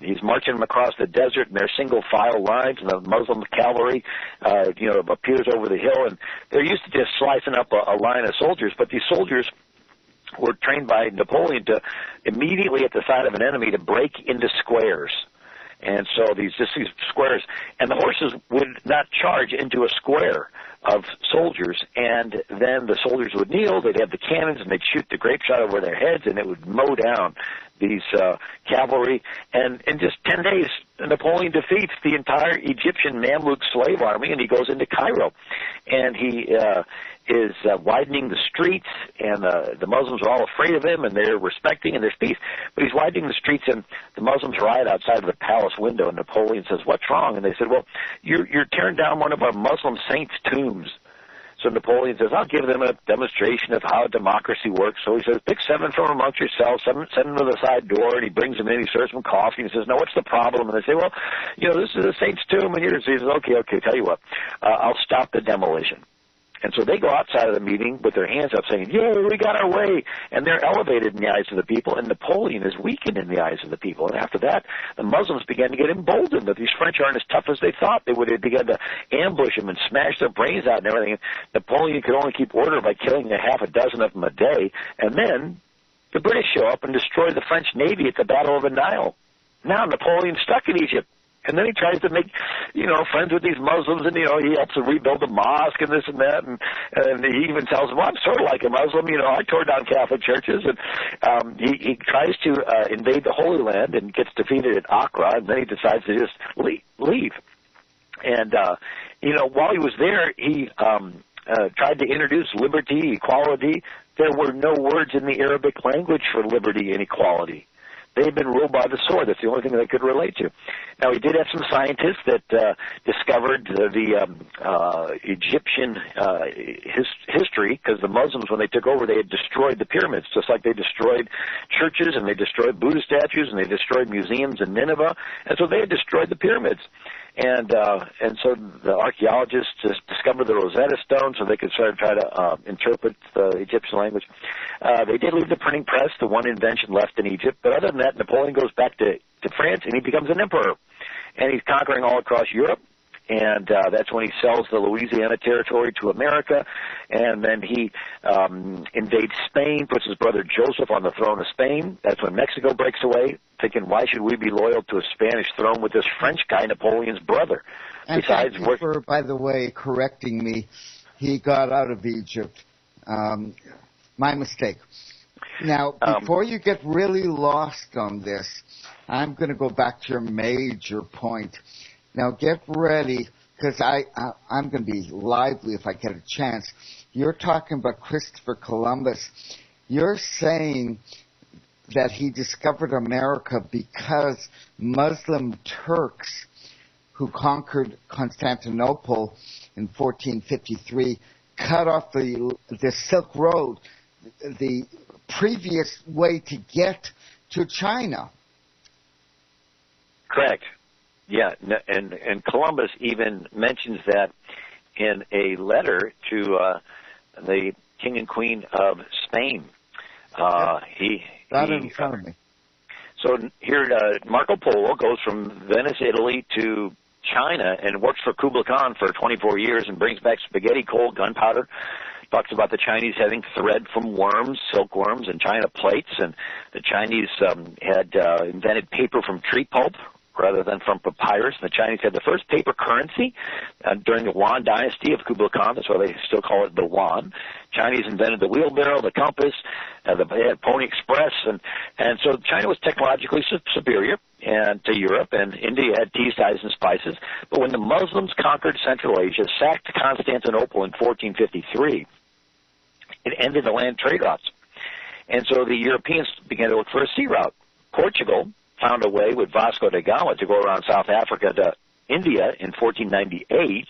He's marching them across the desert in their single file lines, and the Muslim cavalry, appears over the hill, and they're used to just slicing up a line of soldiers, but these soldiers were trained by Napoleon to immediately at the side of an enemy to break into squares. And so these squares, and the horses would not charge into a square of soldiers, and then the soldiers would kneel, they'd have the cannons, and they'd shoot the grape shot over their heads, and it would mow down these cavalry. And in just 10 days, Napoleon defeats the entire Egyptian Mamluk slave army, and he goes into Cairo. And he is widening the streets, and the Muslims are all afraid of him, and they're respecting, and there's peace. But he's widening the streets, and the Muslims riot outside of the palace window, and Napoleon says, what's wrong? And they said, well, you're tearing down one of our Muslim saints' tombs. So So Napoleon says, I'll give them a demonstration of how democracy works. So he says, pick 7 from amongst yourselves, send them to the side door, and he brings them in, he serves them coffee, and he says, now what's the problem? And they say, well, this is the saint's tomb, and he says, okay, tell you what, I'll stop the demolition. And so they go outside of the meeting with their hands up saying, yay, we got our way. And they're elevated in the eyes of the people, and Napoleon is weakened in the eyes of the people. And after that, the Muslims began to get emboldened that these French aren't as tough as they thought they would. They began to ambush them and smash their brains out and everything. And Napoleon could only keep order by killing a half a dozen of them a day. And then the British show up and destroy the French Navy at the Battle of the Nile. Now Napoleon's stuck in Egypt. And then he tries to make, friends with these Muslims, and, he helps to rebuild the mosque and this and that. And he even tells them, well, I'm sort of like a Muslim. I tore down Catholic churches. And he tries to invade the Holy Land and gets defeated at Accra, and then he decides to just leave. And, while he was there, he tried to introduce liberty, equality. There were no words in the Arabic language for liberty and equality. They had been ruled by the sword. That's the only thing they could relate to. Now, he did have some scientists that discovered the Egyptian history, because the Muslims, when they took over, they had destroyed the pyramids, just like they destroyed churches, and they destroyed Buddha statues, and they destroyed museums in Nineveh. And so they had destroyed the pyramids. And so the archaeologists just discovered the Rosetta Stone so they could sort of try to interpret the Egyptian language. They did leave the printing press, the one invention left in Egypt. But other than that, Napoleon goes back to France, and he becomes an emperor. And he's conquering all across Europe. And that's when he sells the Louisiana territory to America. And then he invades Spain, puts his brother Joseph on the throne of Spain. That's when Mexico breaks away, thinking, why should we be loyal to a Spanish throne with this French guy, Napoleon's brother? And thank you for, by the way, correcting me. He got out of Egypt. My mistake. Now, before you get really lost on this, I'm going to go back to your major point. Now, get ready, because I'm going to be lively if I get a chance. You're talking about Christopher Columbus. You're saying that he discovered America because Muslim Turks who conquered Constantinople in 1453 cut off the Silk Road, the previous way to get to China. Correct. Yeah, and Columbus even mentions that in a letter to the King and Queen of Spain. In front of me. So here, Marco Polo goes from Venice, Italy, to China and works for Kublai Khan for 24 years and brings back spaghetti, coal, gunpowder. Talks about the Chinese having thread from worms, silkworms, and China plates, and the Chinese had invented paper from tree pulp rather than from papyrus. And the Chinese had the first paper currency during the Yuan dynasty of Kublai Khan. That's why they still call it the Yuan. Chinese invented the wheelbarrow, the compass, they had Pony Express, and so China was technologically superior and to Europe, and India had tea, dyes, and spices. But when the Muslims conquered Central Asia, sacked Constantinople in 1453, it ended the land trade routes. And so the Europeans began to look for a sea route. Portugal found a way with Vasco da Gama to go around South Africa to India in 1498,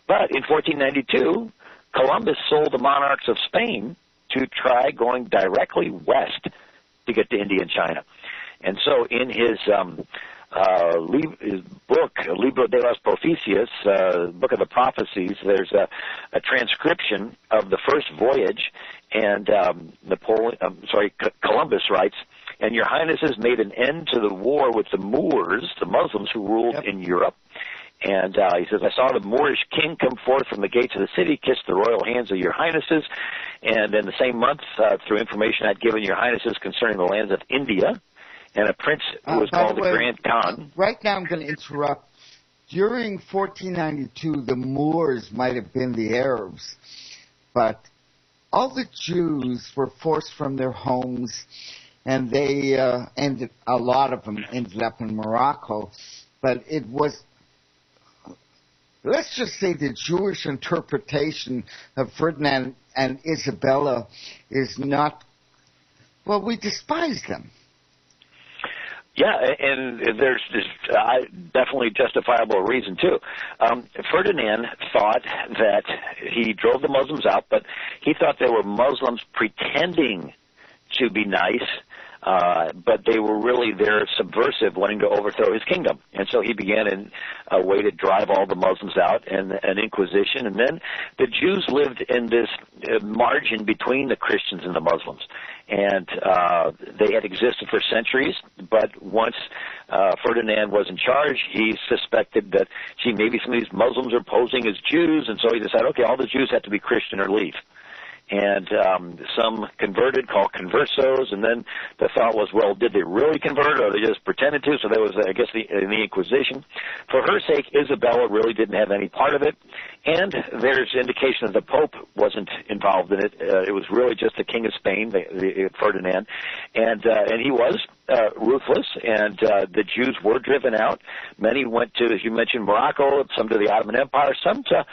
but in 1492, Columbus sold the monarchs of Spain to try going directly west to get to India and China. And so in his book, Libro de las Profecias, Book of the Prophecies, there's a transcription of the first voyage, and Columbus writes, "And your highnesses made an end to the war with the Moors, the Muslims who ruled in Europe." And he says, "I saw the Moorish king come forth from the gates of the city, kiss the royal hands of your highnesses. And in the same month, through information I'd given your highnesses concerning the lands of India, and a prince who was called the Grand Khan." Right now I'm going to interrupt. During 1492, the Moors might have been the Arabs, but all the Jews were forced from their homes, and they a lot of them ended up in Morocco. But it was, let's just say, the Jewish interpretation of Ferdinand and Isabella is not, well, we despise them. Yeah, and there's definitely justifiable reason, too. Ferdinand thought that he drove the Muslims out, but he thought they were Muslims pretending to be nice, but they were really there subversive, wanting to overthrow his kingdom. And so he began a way to drive all the Muslims out, and an inquisition. And then the Jews lived in this margin between the Christians and the Muslims. And they had existed for centuries, but once Ferdinand was in charge, he suspected that, maybe some of these Muslims are posing as Jews, and so he decided, okay, all the Jews have to be Christian or leave. And some converted, called conversos, and then the thought was, well, did they really convert, or they just pretended to? So there was, I guess, the Inquisition. For her sake, Isabella really didn't have any part of it, and there's indication that the Pope wasn't involved in it. It was really just the King of Spain, Ferdinand, and he was ruthless, and the Jews were driven out. Many went to, as you mentioned, Morocco, some to the Ottoman Empire, some to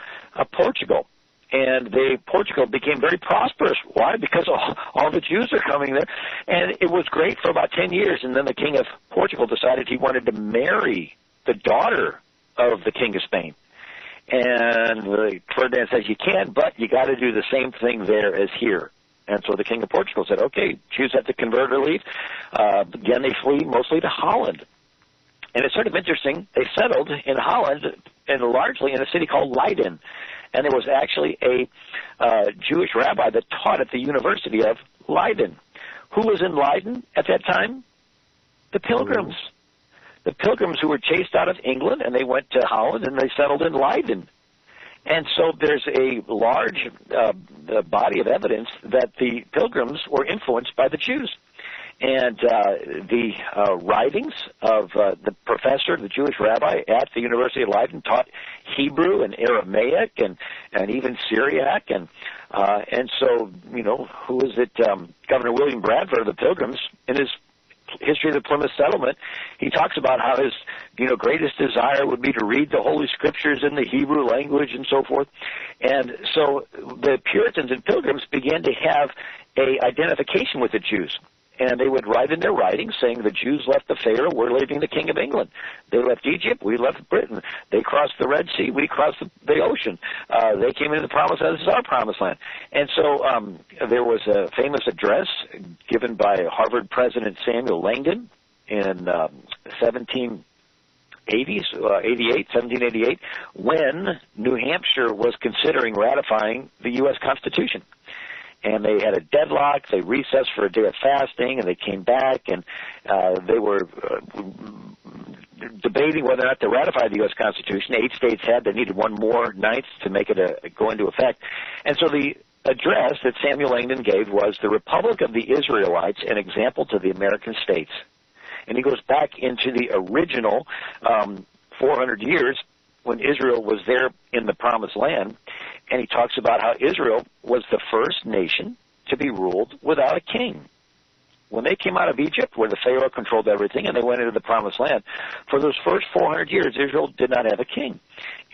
Portugal. And Portugal became very prosperous. Why? Because all the Jews are coming there. And it was great for about 10 years. And then the King of Portugal decided he wanted to marry the daughter of the King of Spain. And Ferdinand says, you can, but you got to do the same thing there as here. And so the King of Portugal said, okay, Jews have to convert or leave. Again, they flee mostly to Holland. And it's sort of interesting. They settled in Holland, and largely in a city called Leiden. And there was actually a Jewish rabbi that taught at the University of Leiden. Who was in Leiden at that time? The Pilgrims. The Pilgrims who were chased out of England, and they went to Holland, and they settled in Leiden. And so there's a large body of evidence that the Pilgrims were influenced by the Jews. And the writings of the professor, the Jewish rabbi at the University of Leiden, taught Hebrew and Aramaic and even Syriac. And so, who is it? Governor William Bradford of the Pilgrims, in his History of the Plymouth Settlement, he talks about how his greatest desire would be to read the Holy Scriptures in the Hebrew language and so forth. And so the Puritans and Pilgrims began to have a identification with the Jews. And they would write in their writings saying the Jews left the Pharaoh, we're leaving the King of England. They left Egypt, we left Britain. They crossed the Red Sea, we crossed the ocean. They came into the Promised Land, this is our Promised Land. And so there was a famous address given by Harvard President Samuel Langdon in 1788, when New Hampshire was considering ratifying the U.S. Constitution. And they had a deadlock. They recessed for a day of fasting, and they came back, and they were debating whether or not to ratify the U.S. Constitution. 8 states had. They needed one more ninth to make it go into effect. And so the address that Samuel Langdon gave was the Republic of the Israelites, an example to the American states. And he goes back into the original 400 years when Israel was there in the Promised Land, and he talks about how Israel was the first nation to be ruled without a king. When they came out of Egypt, where the Pharaoh controlled everything, and they went into the Promised Land, for those first 400 years, Israel did not have a king.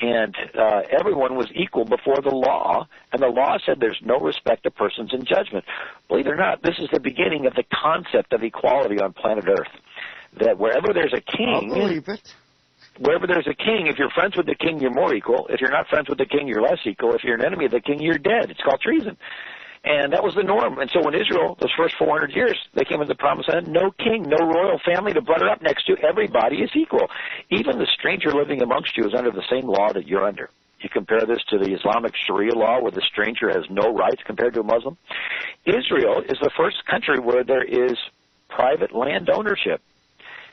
And everyone was equal before the law, and the law said there's no respect of persons in judgment. Believe it or not, this is the beginning of the concept of equality on planet Earth, that wherever there's a king... I'll believe it. Wherever there's a king, if you're friends with the king, you're more equal. If you're not friends with the king, you're less equal. If you're an enemy of the king, you're dead. It's called treason. And that was the norm. And so when Israel, those first 400 years, they came into the Promised Land, no king, no royal family to butter up next to. Everybody is equal. Even the stranger living amongst you is under the same law that you're under. You compare this to the Islamic Sharia law, where the stranger has no rights compared to a Muslim. Israel is the first country where there is private land ownership.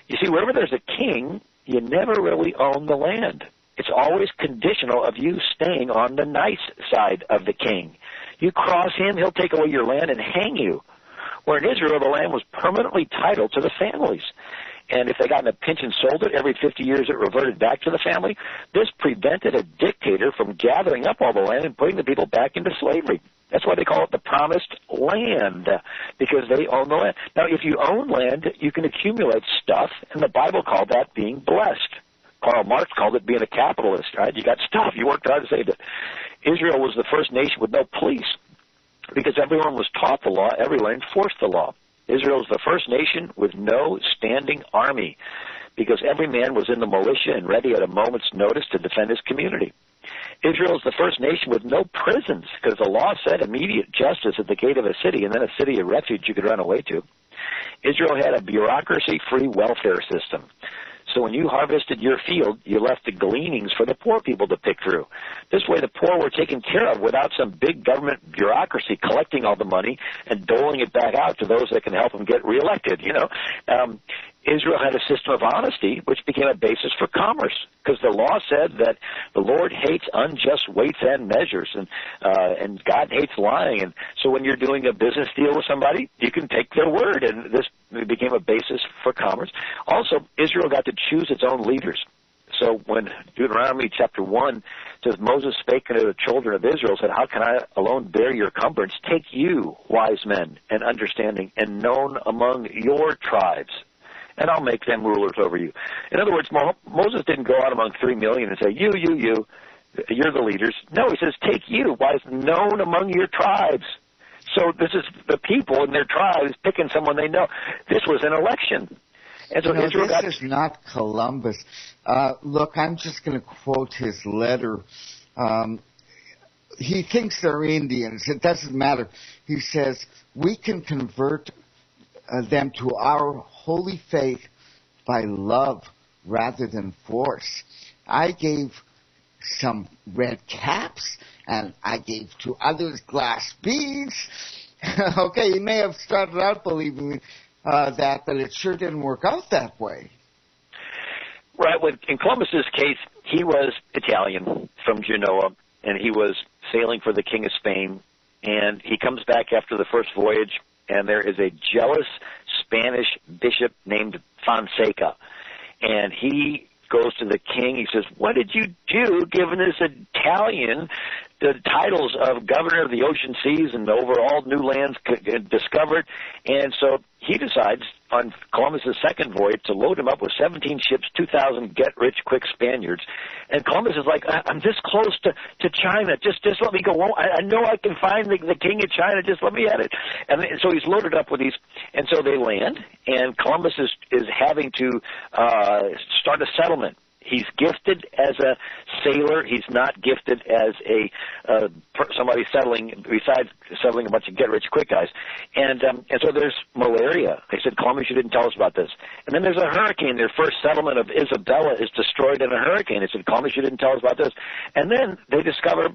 You see, wherever there's a king, you never really own the land. It's always conditional of you staying on the nice side of the king. You cross him, he'll take away your land and hang you. Where in Israel, the land was permanently titled to the families. And if they got in a pinch and sold it, every 50 years it reverted back to the family. This prevented a dictator from gathering up all the land and putting the people back into slavery. That's why they call it the Promised Land, because they own the land. Now, if you own land, you can accumulate stuff, and the Bible called that being blessed. Karl Marx called it being a capitalist, right? You got stuff. You worked hard to save it. Israel was the first nation with no police, because everyone was taught the law, everyone enforced the law. Israel is the first nation with no standing army, because every man was in the militia and ready at a moment's notice to defend his community. Israel is the first nation with no prisons, because the law said immediate justice at the gate of a city, and then a city of refuge you could run away to. Israel had a bureaucracy-free welfare system. So when you harvested your field, you left the gleanings for the poor people to pick through. This way the poor were taken care of without some big government bureaucracy collecting all the money and doling it back out to those that can help them get reelected, Israel had a system of honesty, which became a basis for commerce, because the law said that the Lord hates unjust weights and measures, and God hates lying. And so when you're doing a business deal with somebody, you can take their word, and this became a basis for commerce. Also, Israel got to choose its own leaders. So when Deuteronomy chapter 1 says, Moses spake unto the children of Israel, said, how can I alone bear your cumbrance? Take you, wise men, and understanding, and known among your tribes, and I'll make them rulers over you. In other words, Moses didn't go out among 3 million and say, you're the leaders. No, he says, take you, wise, known among your tribes. So this is the people and their tribes picking someone they know. This was an election. And so Israel this is not Columbus. Look, I'm just going to quote his letter. He thinks they're Indians. It doesn't matter. He says, we can convert them to our holy faith by love rather than force. I gave some red caps, and I gave to others glass beads. Okay, he may have started out believing that, but it sure didn't work out that way. Right. In Columbus's case, he was Italian from Genoa, and he was sailing for the King of Spain, and he comes back after the first voyage, and there is a jealous Spanish bishop named Fonseca, and he goes to the king. He says, what did you do giving this Italian the titles of governor of the ocean seas and over all new lands discovered? And so he decides on Columbus's second voyage to load him up with 17 ships, 2,000 get-rich-quick Spaniards. And Columbus is like, I'm this close to China. Just let me go. I know I can find the king of China. Just let me at it. And so he's loaded up with these. And so they land, and Columbus is having to start a settlement. He's gifted as a sailor. He's not gifted as somebody settling, besides settling a bunch of get-rich-quick guys. And so there's malaria. They said, Columbus, you didn't tell us about this. And then there's a hurricane. Their first settlement of Isabella is destroyed in a hurricane. They said, Columbus, you didn't tell us about this. And then they discover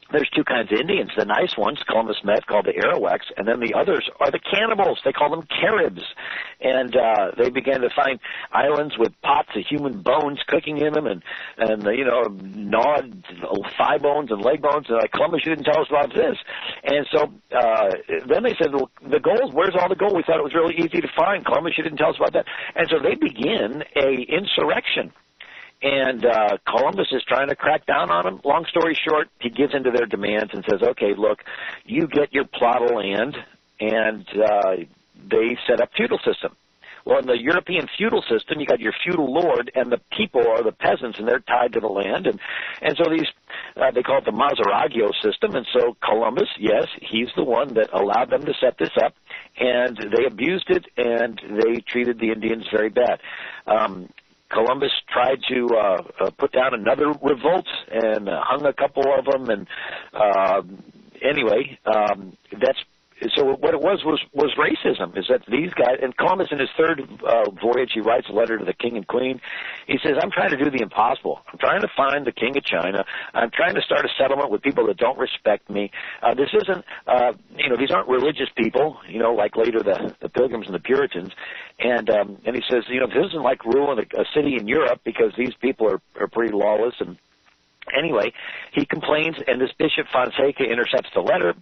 there's two kinds of Indians. The nice ones Columbus met, called the Arawaks, and then the others are the cannibals. They call them Caribs. And they began to find islands with pots of human bones cooking in them, and gnawed thigh bones and leg bones. And like, Columbus, you didn't tell us about this. And so then they said, well, the gold, where's all the gold? We thought it was really easy to find. Columbus, you didn't tell us about that. And so they begin a insurrection. And Columbus is trying to crack down on them. Long story short, he gives in to their demands and says, okay, look, you get your plot of land, and they set up feudal system. Well, in the European feudal system, you got your feudal lord, and the people are the peasants, and they're tied to the land. And so these, they call it the Mazaragio system. And so Columbus, yes, he's the one that allowed them to set this up, and they abused it, and they treated the Indians very bad. Columbus tried to put down another revolt and hung a couple of them. And anyway, that's so what it was racism. Is that these guys, and Columbus in his third voyage, he writes a letter to the king and queen. He says, I'm trying to do the impossible. I'm trying to find the king of China. I'm trying to start a settlement with people that don't respect me. This isn't, these aren't religious people, like later the Pilgrims and the Puritans. And he says, this isn't like ruling a city in Europe, because these people are pretty lawless. And anyway, he complains, and this Bishop Fonseca intercepts the letter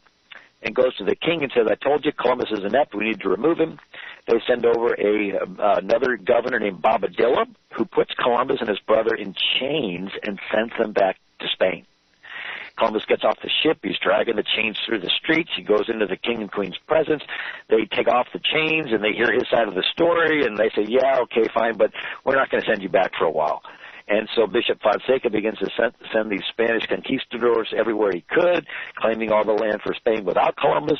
and goes to the king and says, I told you, Columbus is inept. We need to remove him. They send over another governor named Bobadilla, who puts Columbus and his brother in chains and sends them back to Spain. Columbus gets off the ship. He's dragging the chains through the streets. He goes into the king and queen's presence. They take off the chains, and they hear his side of the story, and they say, yeah, okay, fine, but we're not going to send you back for a while. And so Bishop Fonseca begins to send these Spanish conquistadors everywhere he could, claiming all the land for Spain without Columbus.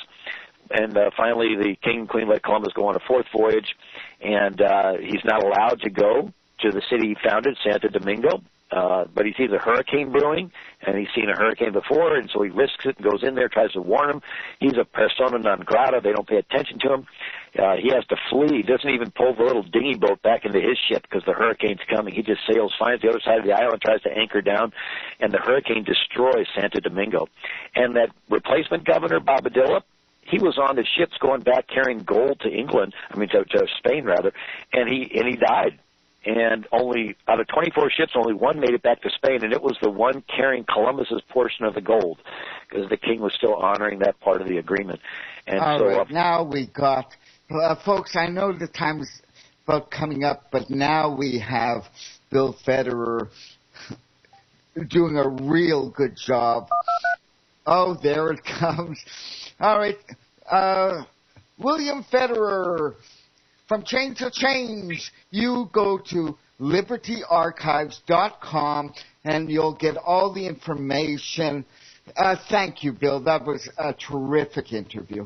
And finally, the king and queen let Columbus go on a fourth voyage, and he's not allowed to go to the city he founded, Santo Domingo. But he sees a hurricane brewing, and he's seen a hurricane before, and so he risks it and goes in there, tries to warn them. He's a persona non grata. They don't pay attention to him. He has to flee. He doesn't even pull the little dinghy boat back into his ship because the hurricane's coming. He just sails, finds the other side of the island, tries to anchor down, and the hurricane destroys Santo Domingo. And that replacement governor, Bobadilla, he was on the ships going back carrying gold to England, to Spain rather, and he died. And only out of 24 ships, only one made it back to Spain, and it was the one carrying Columbus's portion of the gold, because the king was still honoring that part of the agreement. And all right, now we got, folks, I know the time is about coming up, but now we have Bill Federer doing a real good job. Oh, there it comes. All right, William Federer. From Change to Change, you go to libertyarchives.com and you'll get all the information. Thank you, Bill. That was a terrific interview.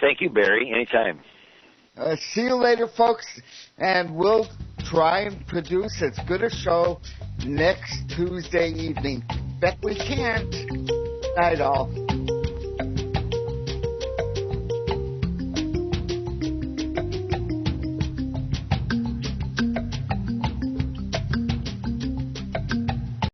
Thank you, Barry. Anytime. See you later, folks. And we'll try and produce as good a show next Tuesday evening. Bet we can't. Night all.